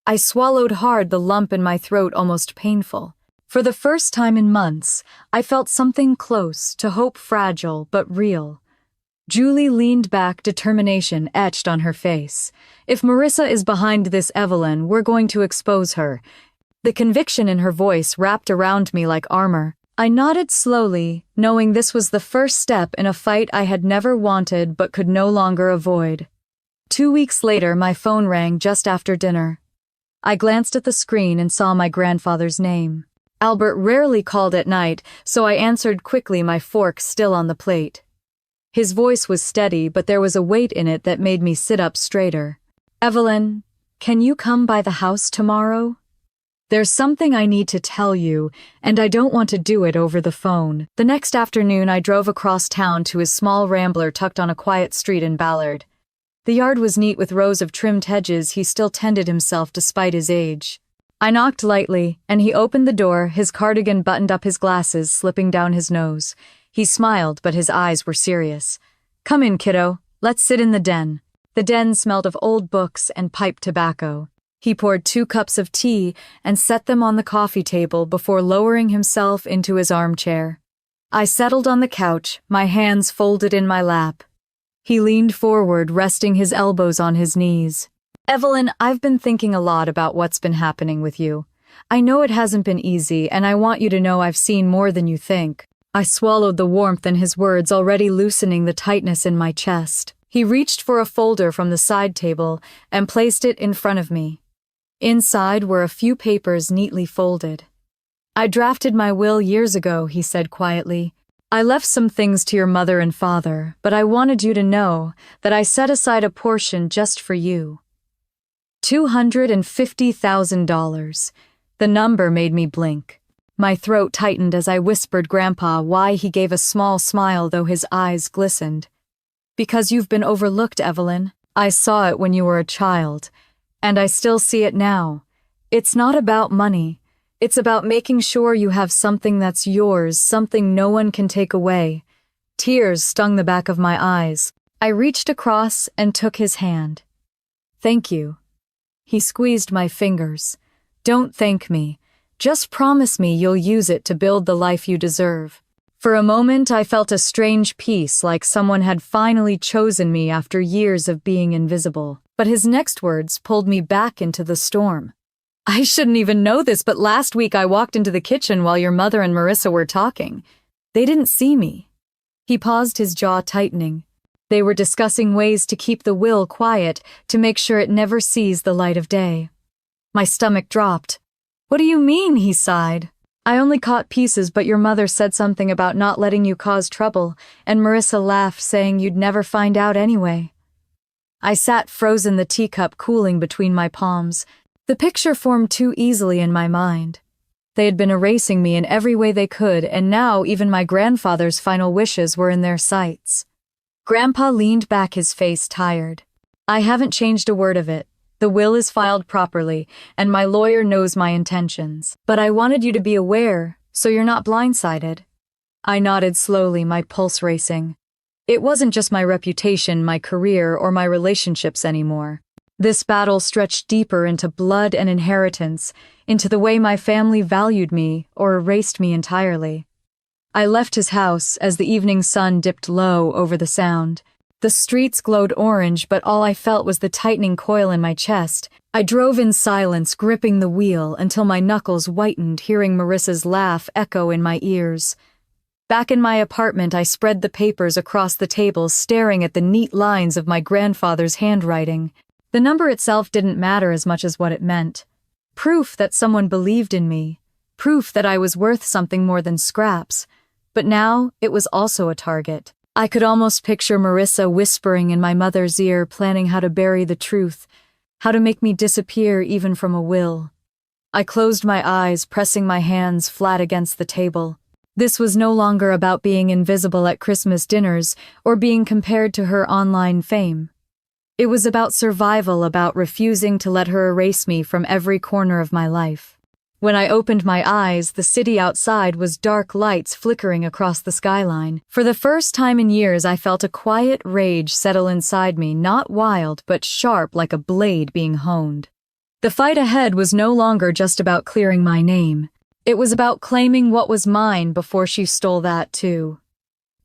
I swallowed hard, the lump in my throat almost painful. For the first time in months, I felt something close to hope, fragile but real. Julie leaned back, determination etched on her face. "If Marissa is behind this, Evelyn, we're going to expose her." The conviction in her voice wrapped around me like armor. I nodded slowly, knowing this was the first step in a fight I had never wanted but could no longer avoid. 2 weeks later, my phone rang just after dinner. I glanced at the screen and saw my grandfather's name. Albert rarely called at night, so I answered quickly, my fork still on the plate. His voice was steady, but there was a weight in it that made me sit up straighter. "Evelyn, can you come by the house tomorrow? There's something I need to tell you, and I don't want to do it over the phone." The next afternoon, I drove across town to his small rambler tucked on a quiet street in Ballard. The yard was neat with rows of trimmed hedges. He still tended himself despite his age. I knocked lightly, and he opened the door, his cardigan buttoned up, his glasses slipping down his nose. He smiled, but his eyes were serious. "Come in, kiddo. Let's sit in the den." The den smelled of old books and pipe tobacco. He poured 2 cups of tea and set them on the coffee table before lowering himself into his armchair. I settled on the couch, my hands folded in my lap. He leaned forward, resting his elbows on his knees. "Evelyn, I've been thinking a lot about what's been happening with you. I know it hasn't been easy, and I want you to know I've seen more than you think." I swallowed the warmth in his words, already loosening the tightness in my chest. He reached for a folder from the side table and placed it in front of me. Inside were a few papers neatly folded. "I drafted my will years ago," he said quietly. "I left some things to your mother and father, but I wanted you to know that I set aside a portion just for you. $250,000. The number made me blink. My throat tightened as I whispered Grandpa why. He gave a small smile, though his eyes glistened. "Because you've been overlooked, Evelyn. I saw it when you were a child, and I still see it now. It's not about money. It's about making sure you have something that's yours, something no one can take away." Tears stung the back of my eyes. I reached across and took his hand. "Thank you." He squeezed my fingers. "Don't thank me. Just promise me you'll use it to build the life you deserve." For a moment, I felt a strange peace, like someone had finally chosen me after years of being invisible. But his next words pulled me back into the storm. "I shouldn't even know this, but last week I walked into the kitchen while your mother and Marissa were talking. They didn't see me." He paused, his jaw tightening. "They were discussing ways to keep the will quiet, to make sure it never sees the light of day." My stomach dropped. "What do you mean?" he sighed. "I only caught pieces, but your mother said something about not letting you cause trouble, and Marissa laughed, saying you'd never find out anyway." I sat frozen, the teacup cooling between my palms. The picture formed too easily in my mind. They had been erasing me in every way they could, and now even my grandfather's final wishes were in their sights. Grandpa leaned back, his face tired. "I haven't changed a word of it. The will is filed properly, and my lawyer knows my intentions. But I wanted you to be aware, so you're not blindsided." I nodded slowly, my pulse racing. It wasn't just my reputation, my career, or my relationships anymore. This battle stretched deeper into blood and inheritance, into the way my family valued me or erased me entirely. I left his house as the evening sun dipped low over the Sound. The streets glowed orange, but all I felt was the tightening coil in my chest. I drove in silence, gripping the wheel until my knuckles whitened, hearing Marissa's laugh echo in my ears. Back in my apartment, I spread the papers across the table, staring at the neat lines of my grandfather's handwriting. The number itself didn't matter as much as what it meant. Proof that someone believed in me. Proof that I was worth something more than scraps. But now, it was also a target. I could almost picture Marissa whispering in my mother's ear, planning how to bury the truth, how to make me disappear even from a will. I closed my eyes, pressing my hands flat against the table. This was no longer about being invisible at Christmas dinners or being compared to her online fame. It was about survival, about refusing to let her erase me from every corner of my life. When I opened my eyes, the city outside was dark lights flickering across the skyline. For the first time in years, I felt a quiet rage settle inside me, not wild, but sharp, like a blade being honed. The fight ahead was no longer just about clearing my name. It was about claiming what was mine before she stole that too.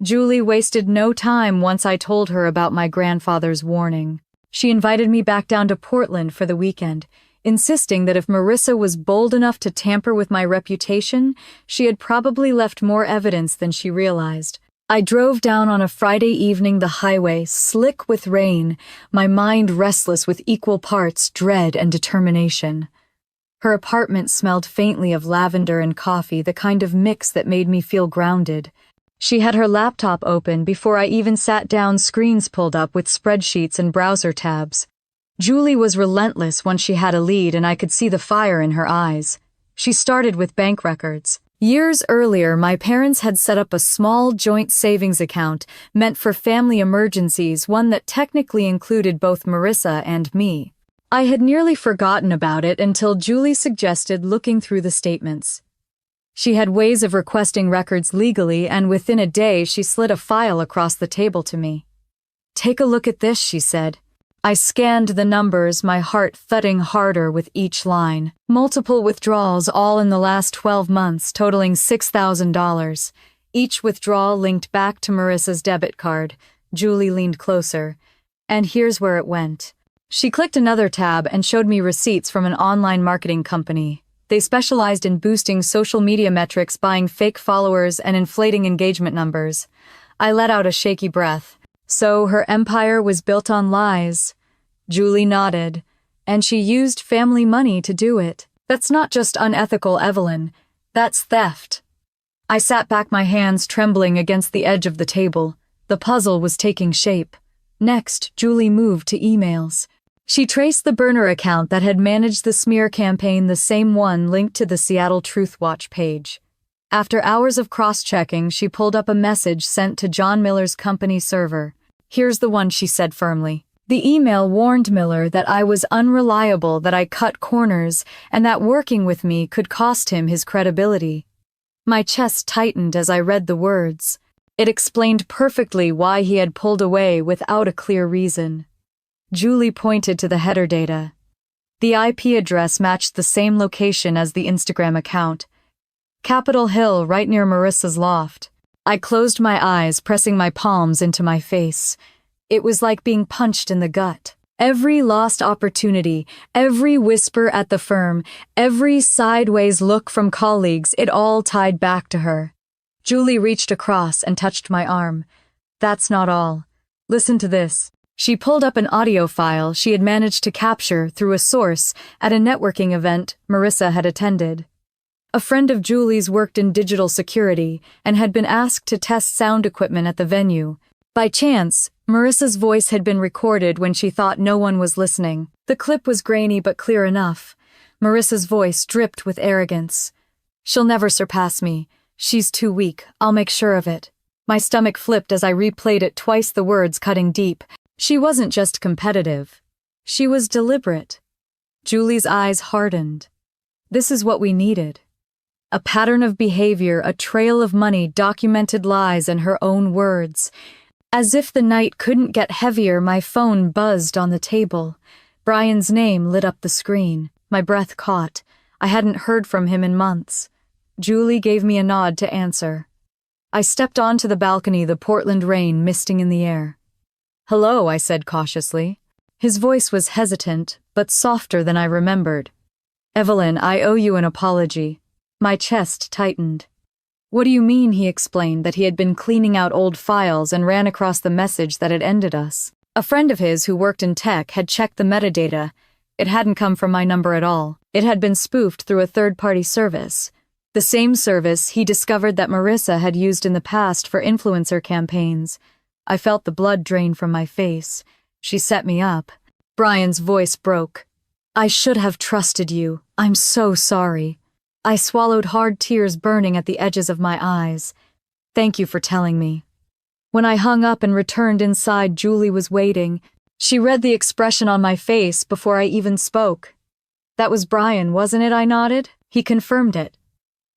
Julie wasted no time once I told her about my grandfather's warning. She invited me back down to Portland for the weekend, insisting that if Marissa was bold enough to tamper with my reputation, she had probably left more evidence than she realized. I drove down on a Friday evening, the highway slick with rain, my mind restless with equal parts dread and determination. Her apartment smelled faintly of lavender and coffee, the kind of mix that made me feel grounded. She had her laptop open before I even sat down, screens pulled up with spreadsheets and browser tabs. Julie was relentless once she had a lead, and I could see the fire in her eyes. She started with bank records. Years earlier, my parents had set up a small joint savings account meant for family emergencies, one that technically included both Marissa and me. I had nearly forgotten about it until Julie suggested looking through the statements. She had ways of requesting records legally, and within a day she slid a file across the table to me. "Take a look at this," she said. I scanned the numbers, my heart thudding harder with each line. Multiple withdrawals, all in the last 12 months, totaling $6,000. Each withdrawal linked back to Marissa's debit card. Julie leaned closer. "And here's where it went." She clicked another tab and showed me receipts from an online marketing company. They specialized in boosting social media metrics, buying fake followers, and inflating engagement numbers. I let out a shaky breath. So her empire was built on lies. Julie nodded. And she used family money to do it. That's not just unethical, Evelyn. That's theft. I sat back, my hands trembling against the edge of the table. The puzzle was taking shape. Next, Julie moved to emails. She traced the burner account that had managed the smear campaign, the same one linked to the Seattle Truth Watch page. After hours of cross-checking, she pulled up a message sent to John Miller's company server. Here's the one, she said firmly. The email warned Miller that I was unreliable, that I cut corners, and that working with me could cost him his credibility. My chest tightened as I read the words. It explained perfectly why he had pulled away without a clear reason. Julie pointed to the header data. The IP address matched the same location as the Instagram account. Capitol Hill, right near Marissa's loft. I closed my eyes, pressing my palms into my face. It was like being punched in the gut. Every lost opportunity, every whisper at the firm, every sideways look from colleagues, it all tied back to her. Julie reached across and touched my arm. That's not all. Listen to this. She pulled up an audio file she had managed to capture through a source at a networking event Marissa had attended. A friend of Julie's worked in digital security and had been asked to test sound equipment at the venue. By chance, Marissa's voice had been recorded when she thought no one was listening. The clip was grainy but clear enough. Marissa's voice dripped with arrogance. She'll never surpass me. She's too weak. I'll make sure of it. My stomach flipped as I replayed it twice, the words cutting deep. She wasn't just competitive. She was deliberate. Julie's eyes hardened. This is what we needed. A pattern of behavior, a trail of money, documented lies, and her own words. As if the night couldn't get heavier, my phone buzzed on the table. Brian's name lit up the screen. My breath caught. I hadn't heard from him in months. Julie gave me a nod to answer. I stepped onto the balcony, the Portland rain misting in the air. Hello, I said cautiously. His voice was hesitant, but softer than I remembered. Evelyn, I owe you an apology. My chest tightened. What do you mean? He explained that he had been cleaning out old files and ran across the message that had ended us. A friend of his who worked in tech had checked the metadata. It hadn't come from my number at all. It had been spoofed through a third-party service. The same service he discovered that Marissa had used in the past for influencer campaigns. I felt the blood drain from my face. She set me up. Brian's voice broke. I should have trusted you. I'm so sorry. I swallowed hard, tears burning at the edges of my eyes. Thank you for telling me. When I hung up and returned inside, Julie was waiting. She read the expression on my face before I even spoke. That was Brian, wasn't it? I nodded. He confirmed it.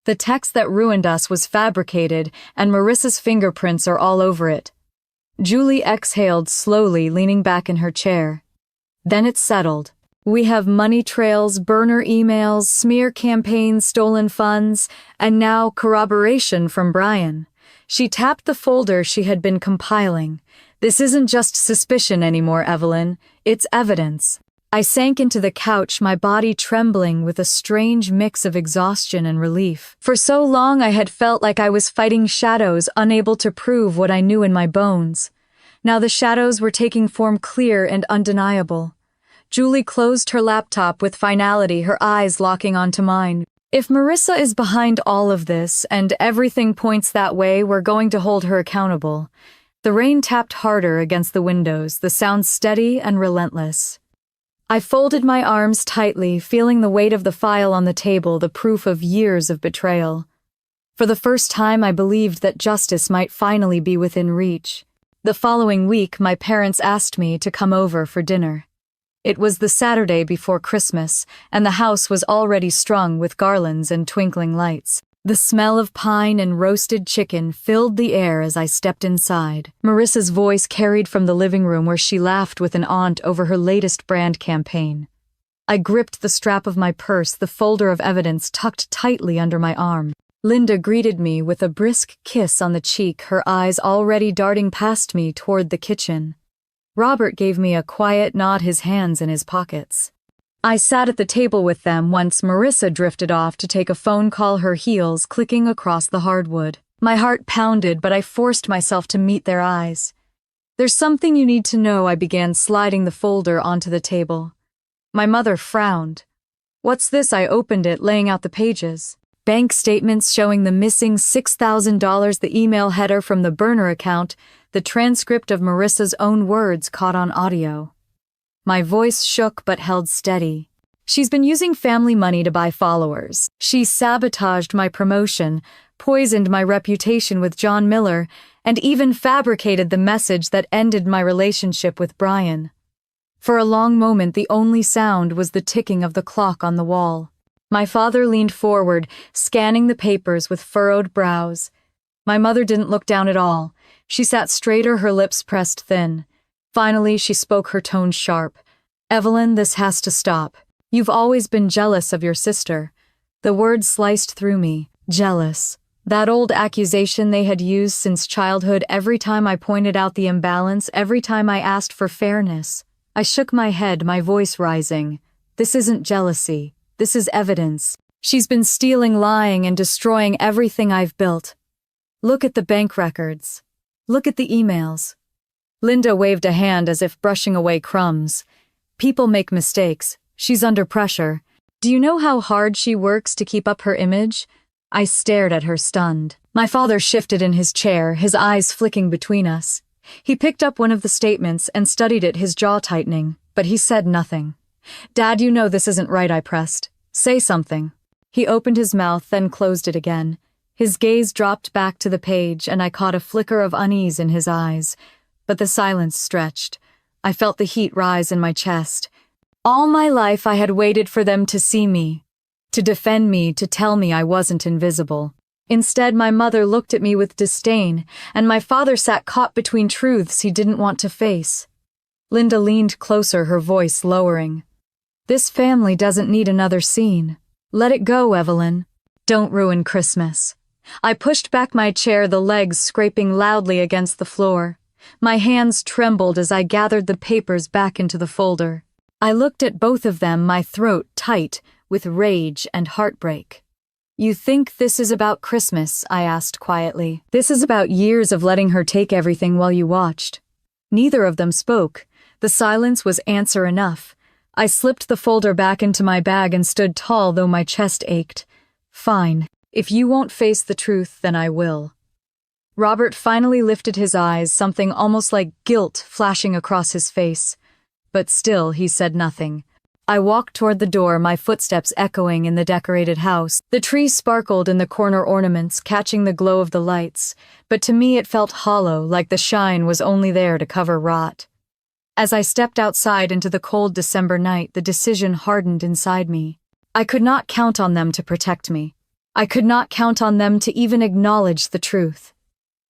The text that ruined us was fabricated, and Marissa's fingerprints are all over it. Julie exhaled slowly, leaning back in her chair. Then it settled. We have money trails, burner emails, smear campaigns, stolen funds, and now corroboration from Brian. She tapped the folder she had been compiling. This isn't just suspicion anymore, Evelyn. It's evidence. I sank into the couch, my body trembling with a strange mix of exhaustion and relief. For so long I had felt like I was fighting shadows, unable to prove what I knew in my bones. Now the shadows were taking form, clear and undeniable. Julie closed her laptop with finality, her eyes locking onto mine. If Marissa is behind all of this, and everything points that way, we're going to hold her accountable. The rain tapped harder against the windows, the sound steady and relentless. I folded my arms tightly, feeling the weight of the file on the table, the proof of years of betrayal. For the first time, I believed that justice might finally be within reach. The following week, my parents asked me to come over for dinner. It was the Saturday before Christmas, and the house was already strung with garlands and twinkling lights. The smell of pine and roasted chicken filled the air as I stepped inside. Marissa's voice carried from the living room where she laughed with an aunt over her latest brand campaign. I gripped the strap of my purse, the folder of evidence tucked tightly under my arm. Linda greeted me with a brisk kiss on the cheek, her eyes already darting past me toward the kitchen. Robert gave me a quiet nod, his hands in his pockets. I sat at the table with them once Marissa drifted off to take a phone call, her heels clicking across the hardwood. My heart pounded, but I forced myself to meet their eyes. "There's something you need to know," I began, sliding the folder onto the table. My mother frowned. "What's this?" I opened it, laying out the pages. Bank statements showing the missing $6,000, the email header from the burner account, the transcript of Marissa's own words caught on audio. My voice shook but held steady. "She's been using family money to buy followers. She sabotaged my promotion, poisoned my reputation with John Miller, and even fabricated the message that ended my relationship with Brian." For a long moment, the only sound was the ticking of the clock on the wall. My father leaned forward, scanning the papers with furrowed brows. My mother didn't look down at all. She sat straighter, her lips pressed thin. Finally, she spoke, her tone sharp. "Evelyn, this has to stop. You've always been jealous of your sister." The word sliced through me. Jealous. That old accusation they had used since childhood, every time I pointed out the imbalance, every time I asked for fairness. I shook my head, my voice rising. "This isn't jealousy. This is evidence. She's been stealing, lying, and destroying everything I've built. Look at the bank records. Look at the emails." Linda waved a hand as if brushing away crumbs. "People make mistakes. She's under pressure. Do you know how hard she works to keep up her image?" I stared at her, stunned. My father shifted in his chair, his eyes flicking between us. He picked up one of the statements and studied it, his jaw tightening, but he said nothing. "Dad, you know this isn't right," I pressed. "Say something." He opened his mouth, then closed it again. His gaze dropped back to the page, and I caught a flicker of unease in his eyes. But the silence stretched. I felt the heat rise in my chest. All my life I had waited for them to see me, to defend me, to tell me I wasn't invisible. Instead, my mother looked at me with disdain, and my father sat caught between truths he didn't want to face. Linda leaned closer, her voice lowering. "This family doesn't need another scene. Let it go, Evelyn. Don't ruin Christmas." I pushed back my chair, the legs scraping loudly against the floor. My hands trembled as I gathered the papers back into the folder. I looked at both of them, my throat tight with rage and heartbreak. "You think this is about Christmas?" I asked quietly. "This is about years of letting her take everything while you watched." Neither of them spoke. The silence was answer enough. I slipped the folder back into my bag and stood tall, though my chest ached. "Fine. If you won't face the truth, then I will." Robert finally lifted his eyes, something almost like guilt flashing across his face. But still, he said nothing. I walked toward the door, my footsteps echoing in the decorated house. The tree sparkled in the corner ornaments, catching the glow of the lights, but to me it felt hollow, like the shine was only there to cover rot. As I stepped outside into the cold December night, the decision hardened inside me. I could not count on them to protect me. I could not count on them to even acknowledge the truth.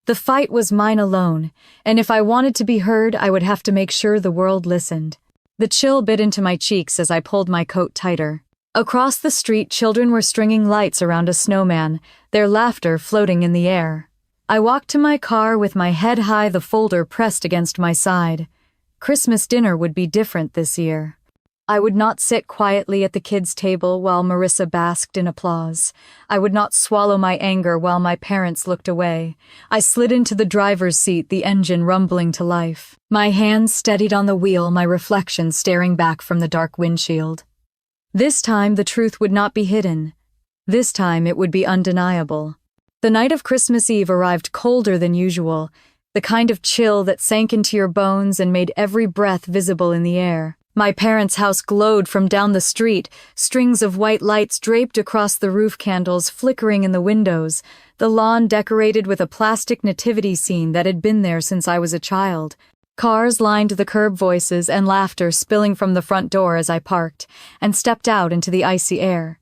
The fight was mine alone, and if I wanted to be heard, I would have to make sure the world listened. The chill bit into my cheeks as I pulled my coat tighter. Across the street, children were stringing lights around a snowman, their laughter floating in the air. I walked to my car with my head high, the folder pressed against my side. Christmas dinner would be different this year. I would not sit quietly at the kids' table while Marissa basked in applause. I would not swallow my anger while my parents looked away. I slid into the driver's seat, the engine rumbling to life. My hands steadied on the wheel, my reflection staring back from the dark windshield. This time the truth would not be hidden. This time it would be undeniable. The night of Christmas Eve arrived colder than usual, the kind of chill that sank into your bones and made every breath visible in the air. My parents' house glowed from down the street, strings of white lights draped across the roof, candles flickering in the windows, the lawn decorated with a plastic nativity scene that had been there since I was a child. Cars lined the curb, voices and laughter spilling from the front door as I parked and stepped out into the icy air.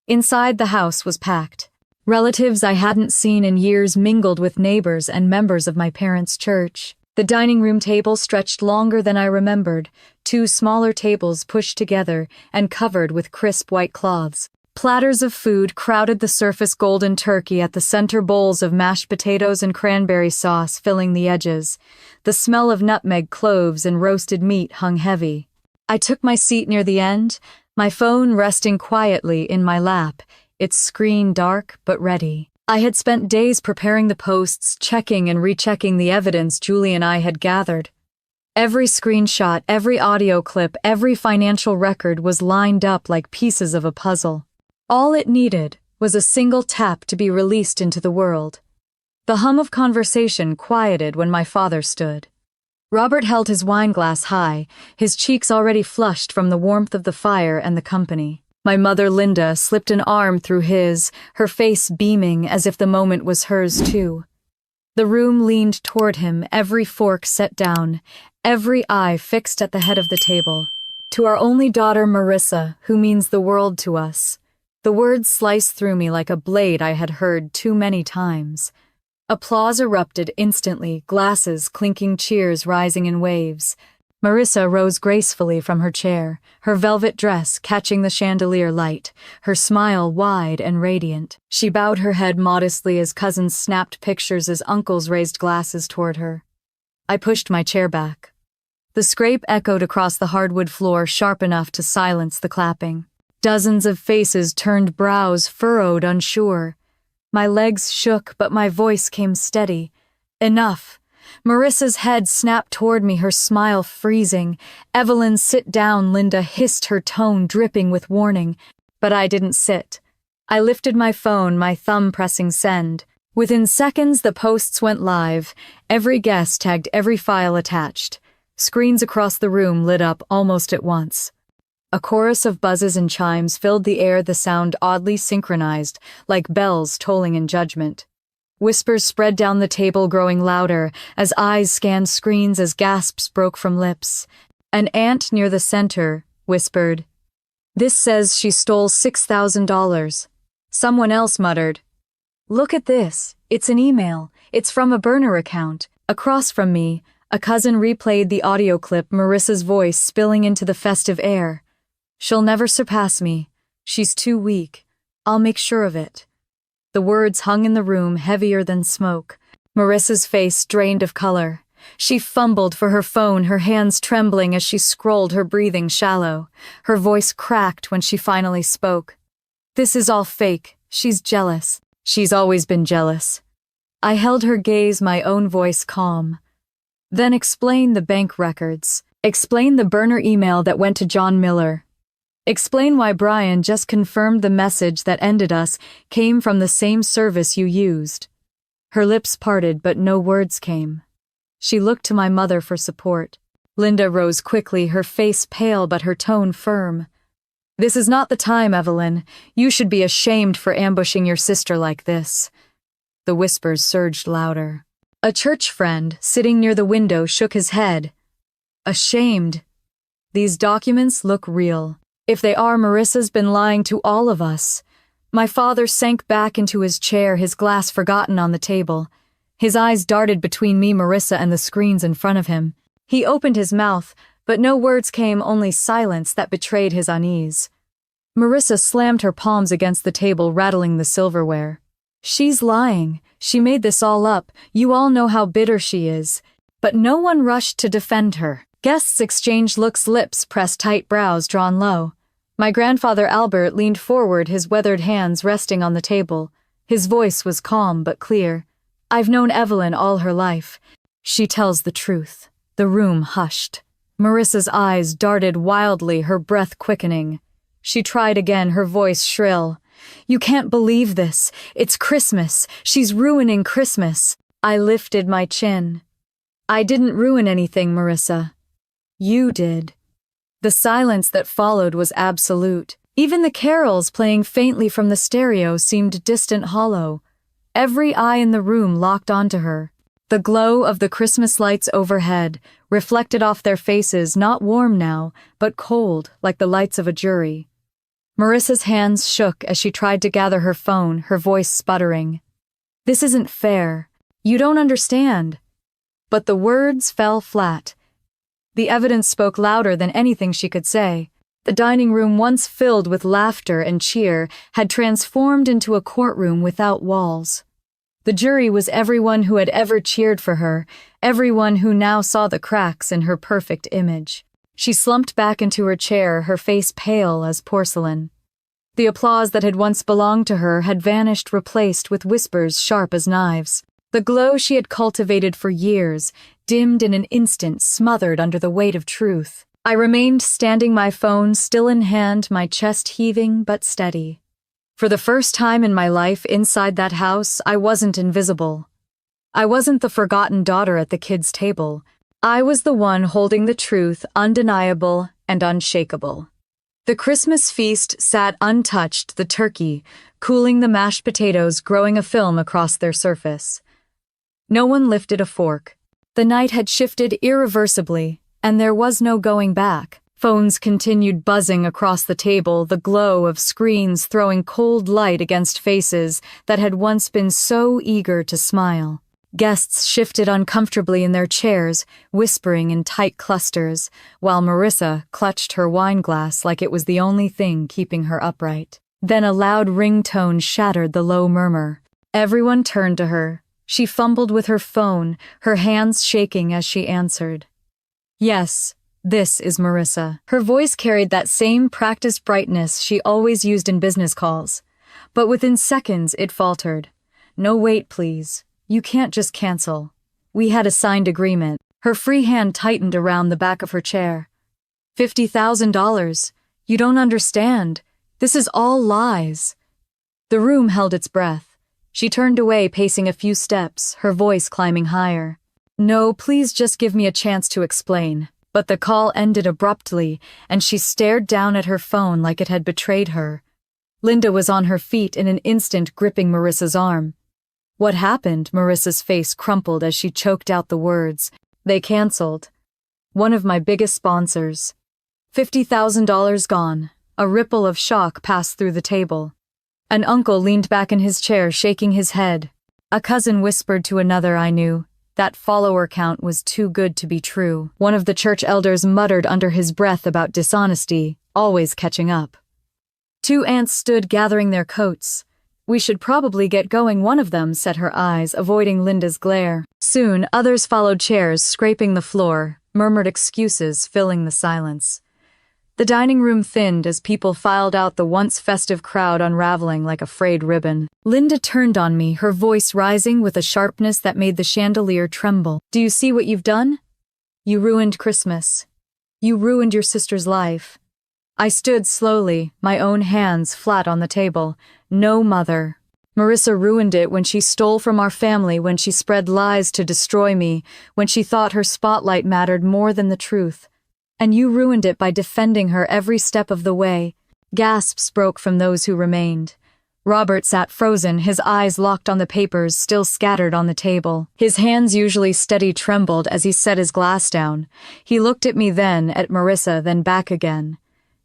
Inside, the house was packed. Relatives I hadn't seen in years mingled with neighbors and members of my parents' church. The dining room table stretched longer than I remembered, 2 smaller tables pushed together and covered with crisp white cloths. Platters of food crowded the surface, golden turkey at the center, bowls of mashed potatoes and cranberry sauce filling the edges. The smell of nutmeg, cloves, and roasted meat hung heavy. I took my seat near the end, My phone resting quietly in my lap, its screen dark but ready. I had spent days preparing the posts, checking and rechecking the evidence Julie and I had gathered. Every screenshot, every audio clip, every financial record was lined up like pieces of a puzzle. All it needed was a single tap to be released into the world. The hum of conversation quieted when my father stood. Robert held his wine glass high, his cheeks already flushed from the warmth of the fire and the company. My mother, Linda, slipped an arm through his, her face beaming as if the moment was hers too. The room leaned toward him, every fork set down, every eye fixed at the head of the table. To our only daughter, Marissa, who means the world to us. The words sliced through me like a blade I had heard too many times. Applause erupted instantly, glasses, clinking cheers rising in waves. Marissa rose gracefully from her chair, her velvet dress catching the chandelier light, her smile wide and radiant. She bowed her head modestly as cousins snapped pictures as uncles raised glasses toward her. I pushed my chair back. The scrape echoed across the hardwood floor, sharp enough to silence the clapping. Dozens of faces turned, brows furrowed, unsure. My legs shook, but my voice came steady. Enough. Marissa's head snapped toward me, her smile freezing. "Evelyn, sit down," Linda hissed, her tone dripping with warning. But I didn't sit. I lifted my phone, my thumb pressing send. Within seconds, the posts went live. Every guest tagged, every file attached. Screens across the room lit up almost at once. A chorus of buzzes and chimes filled the air, the sound oddly synchronized, like bells tolling in judgment. Whispers spread down the table, growing louder, as eyes scanned screens, as gasps broke from lips. An aunt near the center whispered, "This says she stole $6,000. Someone else muttered, "Look at this, it's an email, it's from a burner account." Across from me, a cousin replayed the audio clip, Marissa's voice spilling into the festive air. "She'll never surpass me. She's too weak. I'll make sure of it." The words hung in the room, heavier than smoke. Marissa's face drained of color. She fumbled for her phone, her hands trembling as she scrolled, her breathing shallow. Her voice cracked when she finally spoke. "This is all fake. She's jealous. She's always been jealous." I held her gaze, my own voice calm. "Then explain the bank records. Explain the burner email that went to John Miller. Explain why Brian just confirmed the message that ended us came from the same service you used." Her lips parted, but no words came. She looked to my mother for support. Linda rose quickly, her face pale but her tone firm. "This is not the time, Evelyn. You should be ashamed for ambushing your sister like this." The whispers surged louder. A church friend, sitting near the window, shook his head. "Ashamed? These documents look real. If they are, Marissa's been lying to all of us." My father sank back into his chair, his glass forgotten on the table. His eyes darted between me, Marissa, and the screens in front of him. He opened his mouth, but no words came, only silence that betrayed his unease. Marissa slammed her palms against the table, rattling the silverware. "She's lying. She made this all up. You all know how bitter she is." But no one rushed to defend her. Guests exchanged looks, lips pressed tight, brows drawn low. My grandfather Albert leaned forward, his weathered hands resting on the table. His voice was calm but clear. "I've known Evelyn all her life. She tells the truth." The room hushed. Marissa's eyes darted wildly, her breath quickening. She tried again, her voice shrill. "You can't believe this. It's Christmas. She's ruining Christmas." I lifted my chin. "I didn't ruin anything, Marissa. You did." The silence that followed was absolute. Even the carols playing faintly from the stereo seemed distant, hollow. Every eye in the room locked onto her. The glow of the Christmas lights overhead reflected off their faces, not warm now, but cold, like the lights of a jury. Marissa's hands shook as she tried to gather her phone, her voice sputtering. "This isn't fair. You don't understand." But the words fell flat. The evidence spoke louder than anything she could say. The dining room, once filled with laughter and cheer, had transformed into a courtroom without walls. The jury was everyone who had ever cheered for her, everyone who now saw the cracks in her perfect image. She slumped back into her chair, her face pale as porcelain. The applause that had once belonged to her had vanished, replaced with whispers sharp as knives. The glow she had cultivated for years, dimmed in an instant, smothered under the weight of truth. I remained standing, my phone still in hand, my chest heaving but steady. For the first time in my life inside that house, I wasn't invisible. I wasn't the forgotten daughter at the kids' table. I was the one holding the truth, undeniable and unshakable. The Christmas feast sat untouched, the turkey, cooling, the mashed potatoes growing a film across their surface. No one lifted a fork. The night had shifted irreversibly, and there was no going back. Phones continued buzzing across the table, the glow of screens throwing cold light against faces that had once been so eager to smile. Guests shifted uncomfortably in their chairs, whispering in tight clusters, while Marissa clutched her wine glass like it was the only thing keeping her upright. Then a loud ringtone shattered the low murmur. Everyone turned to her. She fumbled with her phone, her hands shaking as she answered. Yes, this is Marissa. Her voice carried that same practiced brightness she always used in business calls. But within seconds it faltered. No, wait, please. You can't just cancel. We had a signed agreement. Her free hand tightened around the back of her chair. $50,000. You don't understand. This is all lies. The room held its breath. She turned away, pacing a few steps, her voice climbing higher. No, please just give me a chance to explain. But the call ended abruptly, and she stared down at her phone like it had betrayed her. Linda was on her feet in an instant, gripping Marissa's arm. What happened? Marissa's face crumpled as she choked out the words. They canceled. One of my biggest sponsors. $50,000 gone. A ripple of shock passed through the table. An uncle leaned back in his chair, shaking his head. A cousin whispered to another I knew. That follower count was too good to be true. One of the church elders muttered under his breath about dishonesty, always catching up. Two aunts stood gathering their coats. We should probably get going, one of them said, her eyes avoiding Linda's glare. Soon, others followed, chairs scraping the floor, murmured excuses filling the silence. The dining room thinned as people filed out, the once festive crowd unraveling like a frayed ribbon. Linda turned on me, her voice rising with a sharpness that made the chandelier tremble. Do you see what you've done? You ruined Christmas. You ruined your sister's life. I stood slowly, my own hands flat on the table. No, Mother. Marissa ruined it when she stole from our family, when she spread lies to destroy me, when she thought her spotlight mattered more than the truth. And you ruined it by defending her every step of the way. Gasps broke from those who remained. Robert sat frozen, his eyes locked on the papers still scattered on the table. His hands, usually steady, trembled as he set his glass down. He looked at me, then at Marissa, then back again.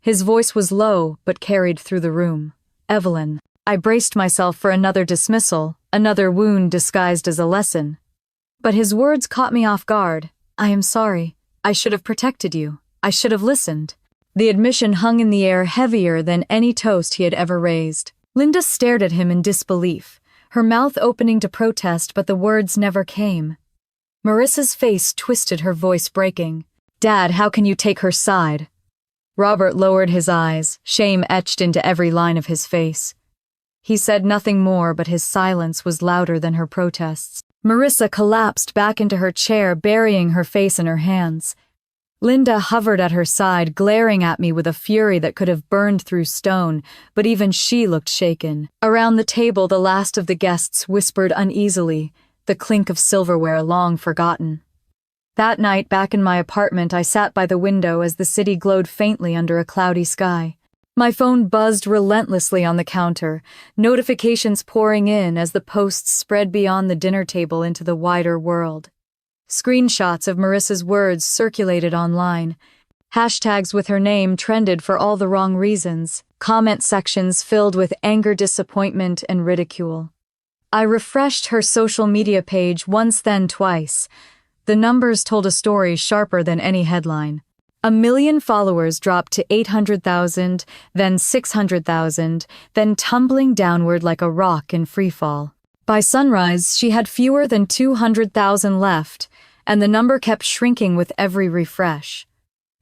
His voice was low, but carried through the room. Evelyn. I braced myself for another dismissal, another wound disguised as a lesson. But his words caught me off guard. I am sorry. I should have protected you. I should have listened. The admission hung in the air, heavier than any toast he had ever raised. Linda stared at him in disbelief, her mouth opening to protest, but the words never came. Marissa's face twisted, her voice breaking. Dad, how can you take her side? Robert lowered his eyes, shame etched into every line of his face. He said nothing more, but his silence was louder than her protests. Marissa collapsed back into her chair, burying her face in her hands. Linda hovered at her side, glaring at me with a fury that could have burned through stone, but even she looked shaken. Around the table, the last of the guests whispered uneasily, the clink of silverware long forgotten. That night, back in my apartment, I sat by the window as the city glowed faintly under a cloudy sky. My phone buzzed relentlessly on the counter, notifications pouring in as the posts spread beyond the dinner table into the wider world. Screenshots of Marissa's words circulated online. Hashtags with her name trended for all the wrong reasons. Comment sections filled with anger, disappointment, and ridicule. I refreshed her social media page once, then twice. The numbers told a story sharper than any headline. 1 million followers dropped to 800,000, then 600,000, then tumbling downward like a rock in freefall. By sunrise, she had fewer than 200,000 left, and the number kept shrinking with every refresh.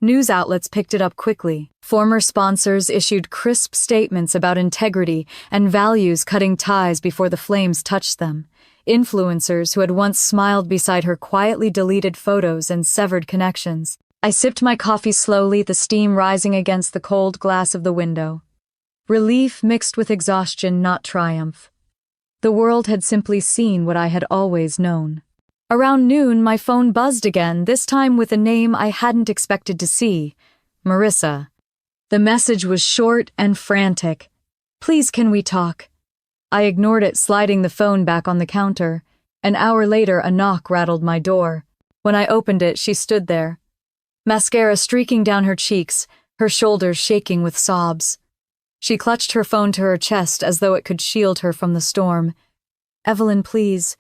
News outlets picked it up quickly. Former sponsors issued crisp statements about integrity and values, cutting ties before the flames touched them. Influencers who had once smiled beside her quietly deleted photos and severed connections. I sipped my coffee slowly, the steam rising against the cold glass of the window. Relief mixed with exhaustion, not triumph. The world had simply seen what I had always known. Around noon, my phone buzzed again, this time with a name I hadn't expected to see. Marissa. The message was short and frantic. "Please, can we talk?" I ignored it, sliding the phone back on the counter. An hour later, a knock rattled my door. When I opened it, she stood there. Mascara streaking down her cheeks, her shoulders shaking with sobs. She clutched her phone to her chest as though it could shield her from the storm. "Evelyn, please.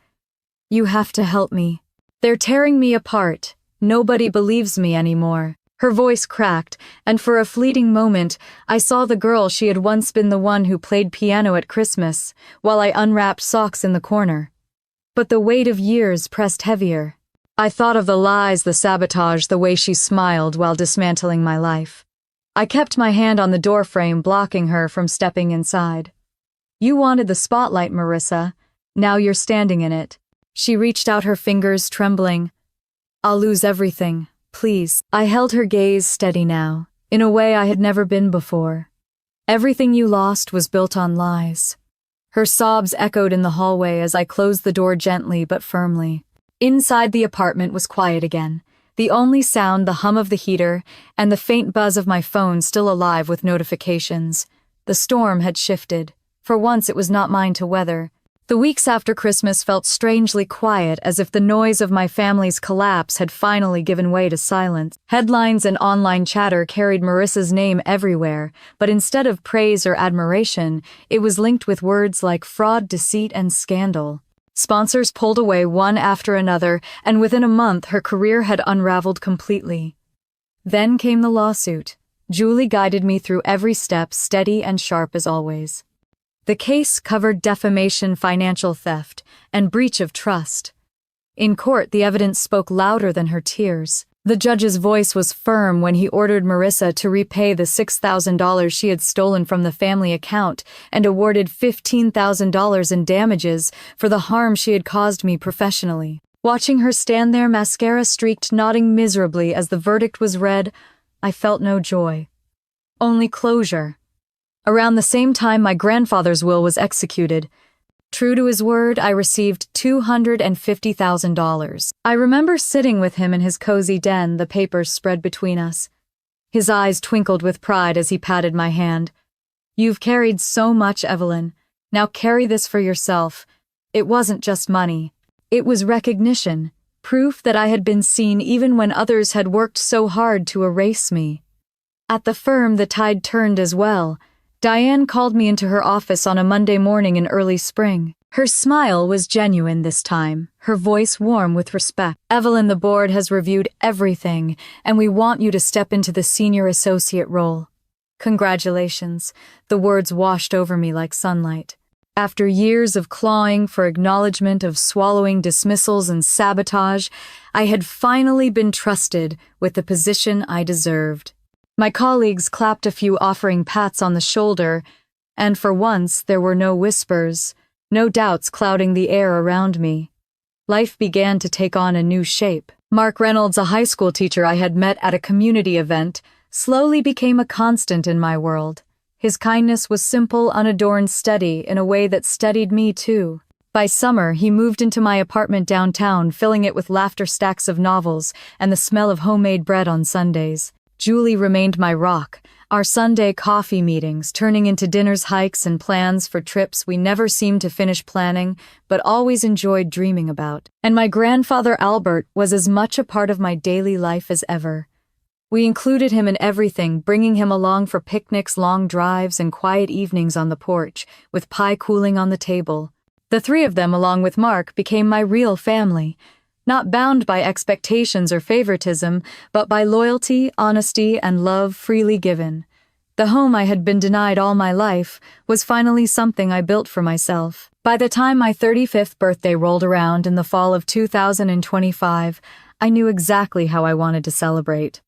You have to help me. They're tearing me apart. Nobody believes me anymore." Her voice cracked, and for a fleeting moment, I saw the girl she had once been, the one who played piano at Christmas, while I unwrapped socks in the corner. But the weight of years pressed heavier. I thought of the lies, the sabotage, the way she smiled while dismantling my life. I kept my hand on the doorframe, blocking her from stepping inside. "You wanted the spotlight, Marissa. Now you're standing in it." She reached out, her fingers trembling. "I'll lose everything. Please." I held her gaze steady now, in a way I had never been before. "Everything you lost was built on lies." Her sobs echoed in the hallway as I closed the door gently but firmly. Inside, the apartment was quiet again. The only sound, the hum of the heater, and the faint buzz of my phone still alive with notifications. The storm had shifted. For once, it was not mine to weather. The weeks after Christmas felt strangely quiet, as if the noise of my family's collapse had finally given way to silence. Headlines and online chatter carried Marissa's name everywhere, but instead of praise or admiration, it was linked with words like fraud, deceit, and scandal. Sponsors pulled away one after another, and within a month her career had unraveled completely. Then came the lawsuit. Julie guided me through every step, steady and sharp as always. The case covered defamation, financial theft, and breach of trust. In court, the evidence spoke louder than her tears. The judge's voice was firm when he ordered Marissa to repay the $6,000 she had stolen from the family account and awarded $15,000 in damages for the harm she had caused me professionally. Watching her stand there, mascara streaked, nodding miserably as the verdict was read, I felt no joy. Only closure. Around the same time, my grandfather's will was executed. True to his word, I received $250,000. I remember sitting with him in his cozy den, the papers spread between us. His eyes twinkled with pride as he patted my hand. "You've carried so much, Evelyn. Now carry this for yourself." It wasn't just money. It was recognition, proof that I had been seen even when others had worked so hard to erase me. At the firm, the tide turned as well. Diane called me into her office on a Monday morning in early spring. Her smile was genuine this time, her voice warm with respect. "Evelyn, the board has reviewed everything, and we want you to step into the senior associate role." Congratulations. The words washed over me like sunlight. After years of clawing for acknowledgement, of swallowing dismissals and sabotage, I had finally been trusted with the position I deserved. My colleagues clapped a few, offering pats on the shoulder, and for once there were no whispers, no doubts clouding the air around me. Life began to take on a new shape. Mark Reynolds, a high school teacher I had met at a community event, slowly became a constant in my world. His kindness was simple, unadorned, steady, in a way that steadied me too. By summer, he moved into my apartment downtown, filling it with laughter, stacks of novels, and the smell of homemade bread on Sundays. Julie remained my rock, our Sunday coffee meetings turning into dinners, hikes, and plans for trips we never seemed to finish planning, but always enjoyed dreaming about. And my grandfather Albert was as much a part of my daily life as ever. We included him in everything, bringing him along for picnics, long drives, and quiet evenings on the porch, with pie cooling on the table. The three of them, along with Mark, became my real family. Not bound by expectations or favoritism, but by loyalty, honesty, and love freely given. The home I had been denied all my life was finally something I built for myself. By the time my 35th birthday rolled around in the fall of 2025, I knew exactly how I wanted to celebrate.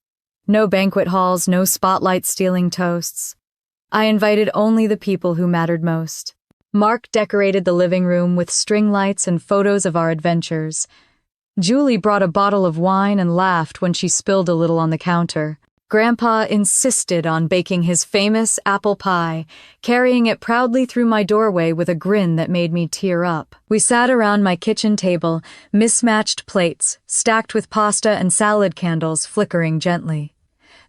No banquet halls, no spotlight-stealing toasts. I invited only the people who mattered most. Mark decorated the living room with string lights and photos of our adventures. Julie brought a bottle of wine and laughed when she spilled a little on the counter. Grandpa insisted on baking his famous apple pie, carrying it proudly through my doorway with a grin that made me tear up. We sat around my kitchen table, mismatched plates, stacked with pasta and salad candles flickering gently.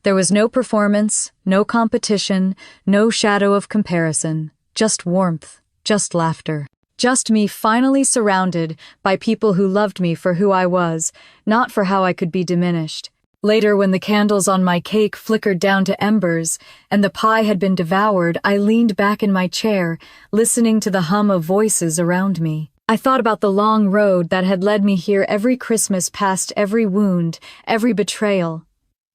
There was no performance, no competition, no shadow of comparison, just warmth, just laughter. Just me finally surrounded by people who loved me for who I was, not for how I could be diminished. Later, when the candles on my cake flickered down to embers and the pie had been devoured, I leaned back in my chair, listening to the hum of voices around me. I thought about the long road that had led me here every Christmas, past every wound, every betrayal.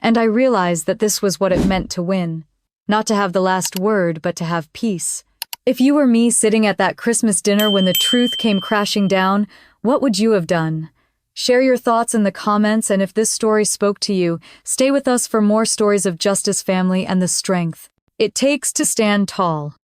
And I realized that this was what it meant to win. Not to have the last word, but to have peace. If you were me sitting at that Christmas dinner when the truth came crashing down, what would you have done? Share your thoughts in the comments, and if this story spoke to you, stay with us for more stories of justice, family, and the strength it takes to stand tall.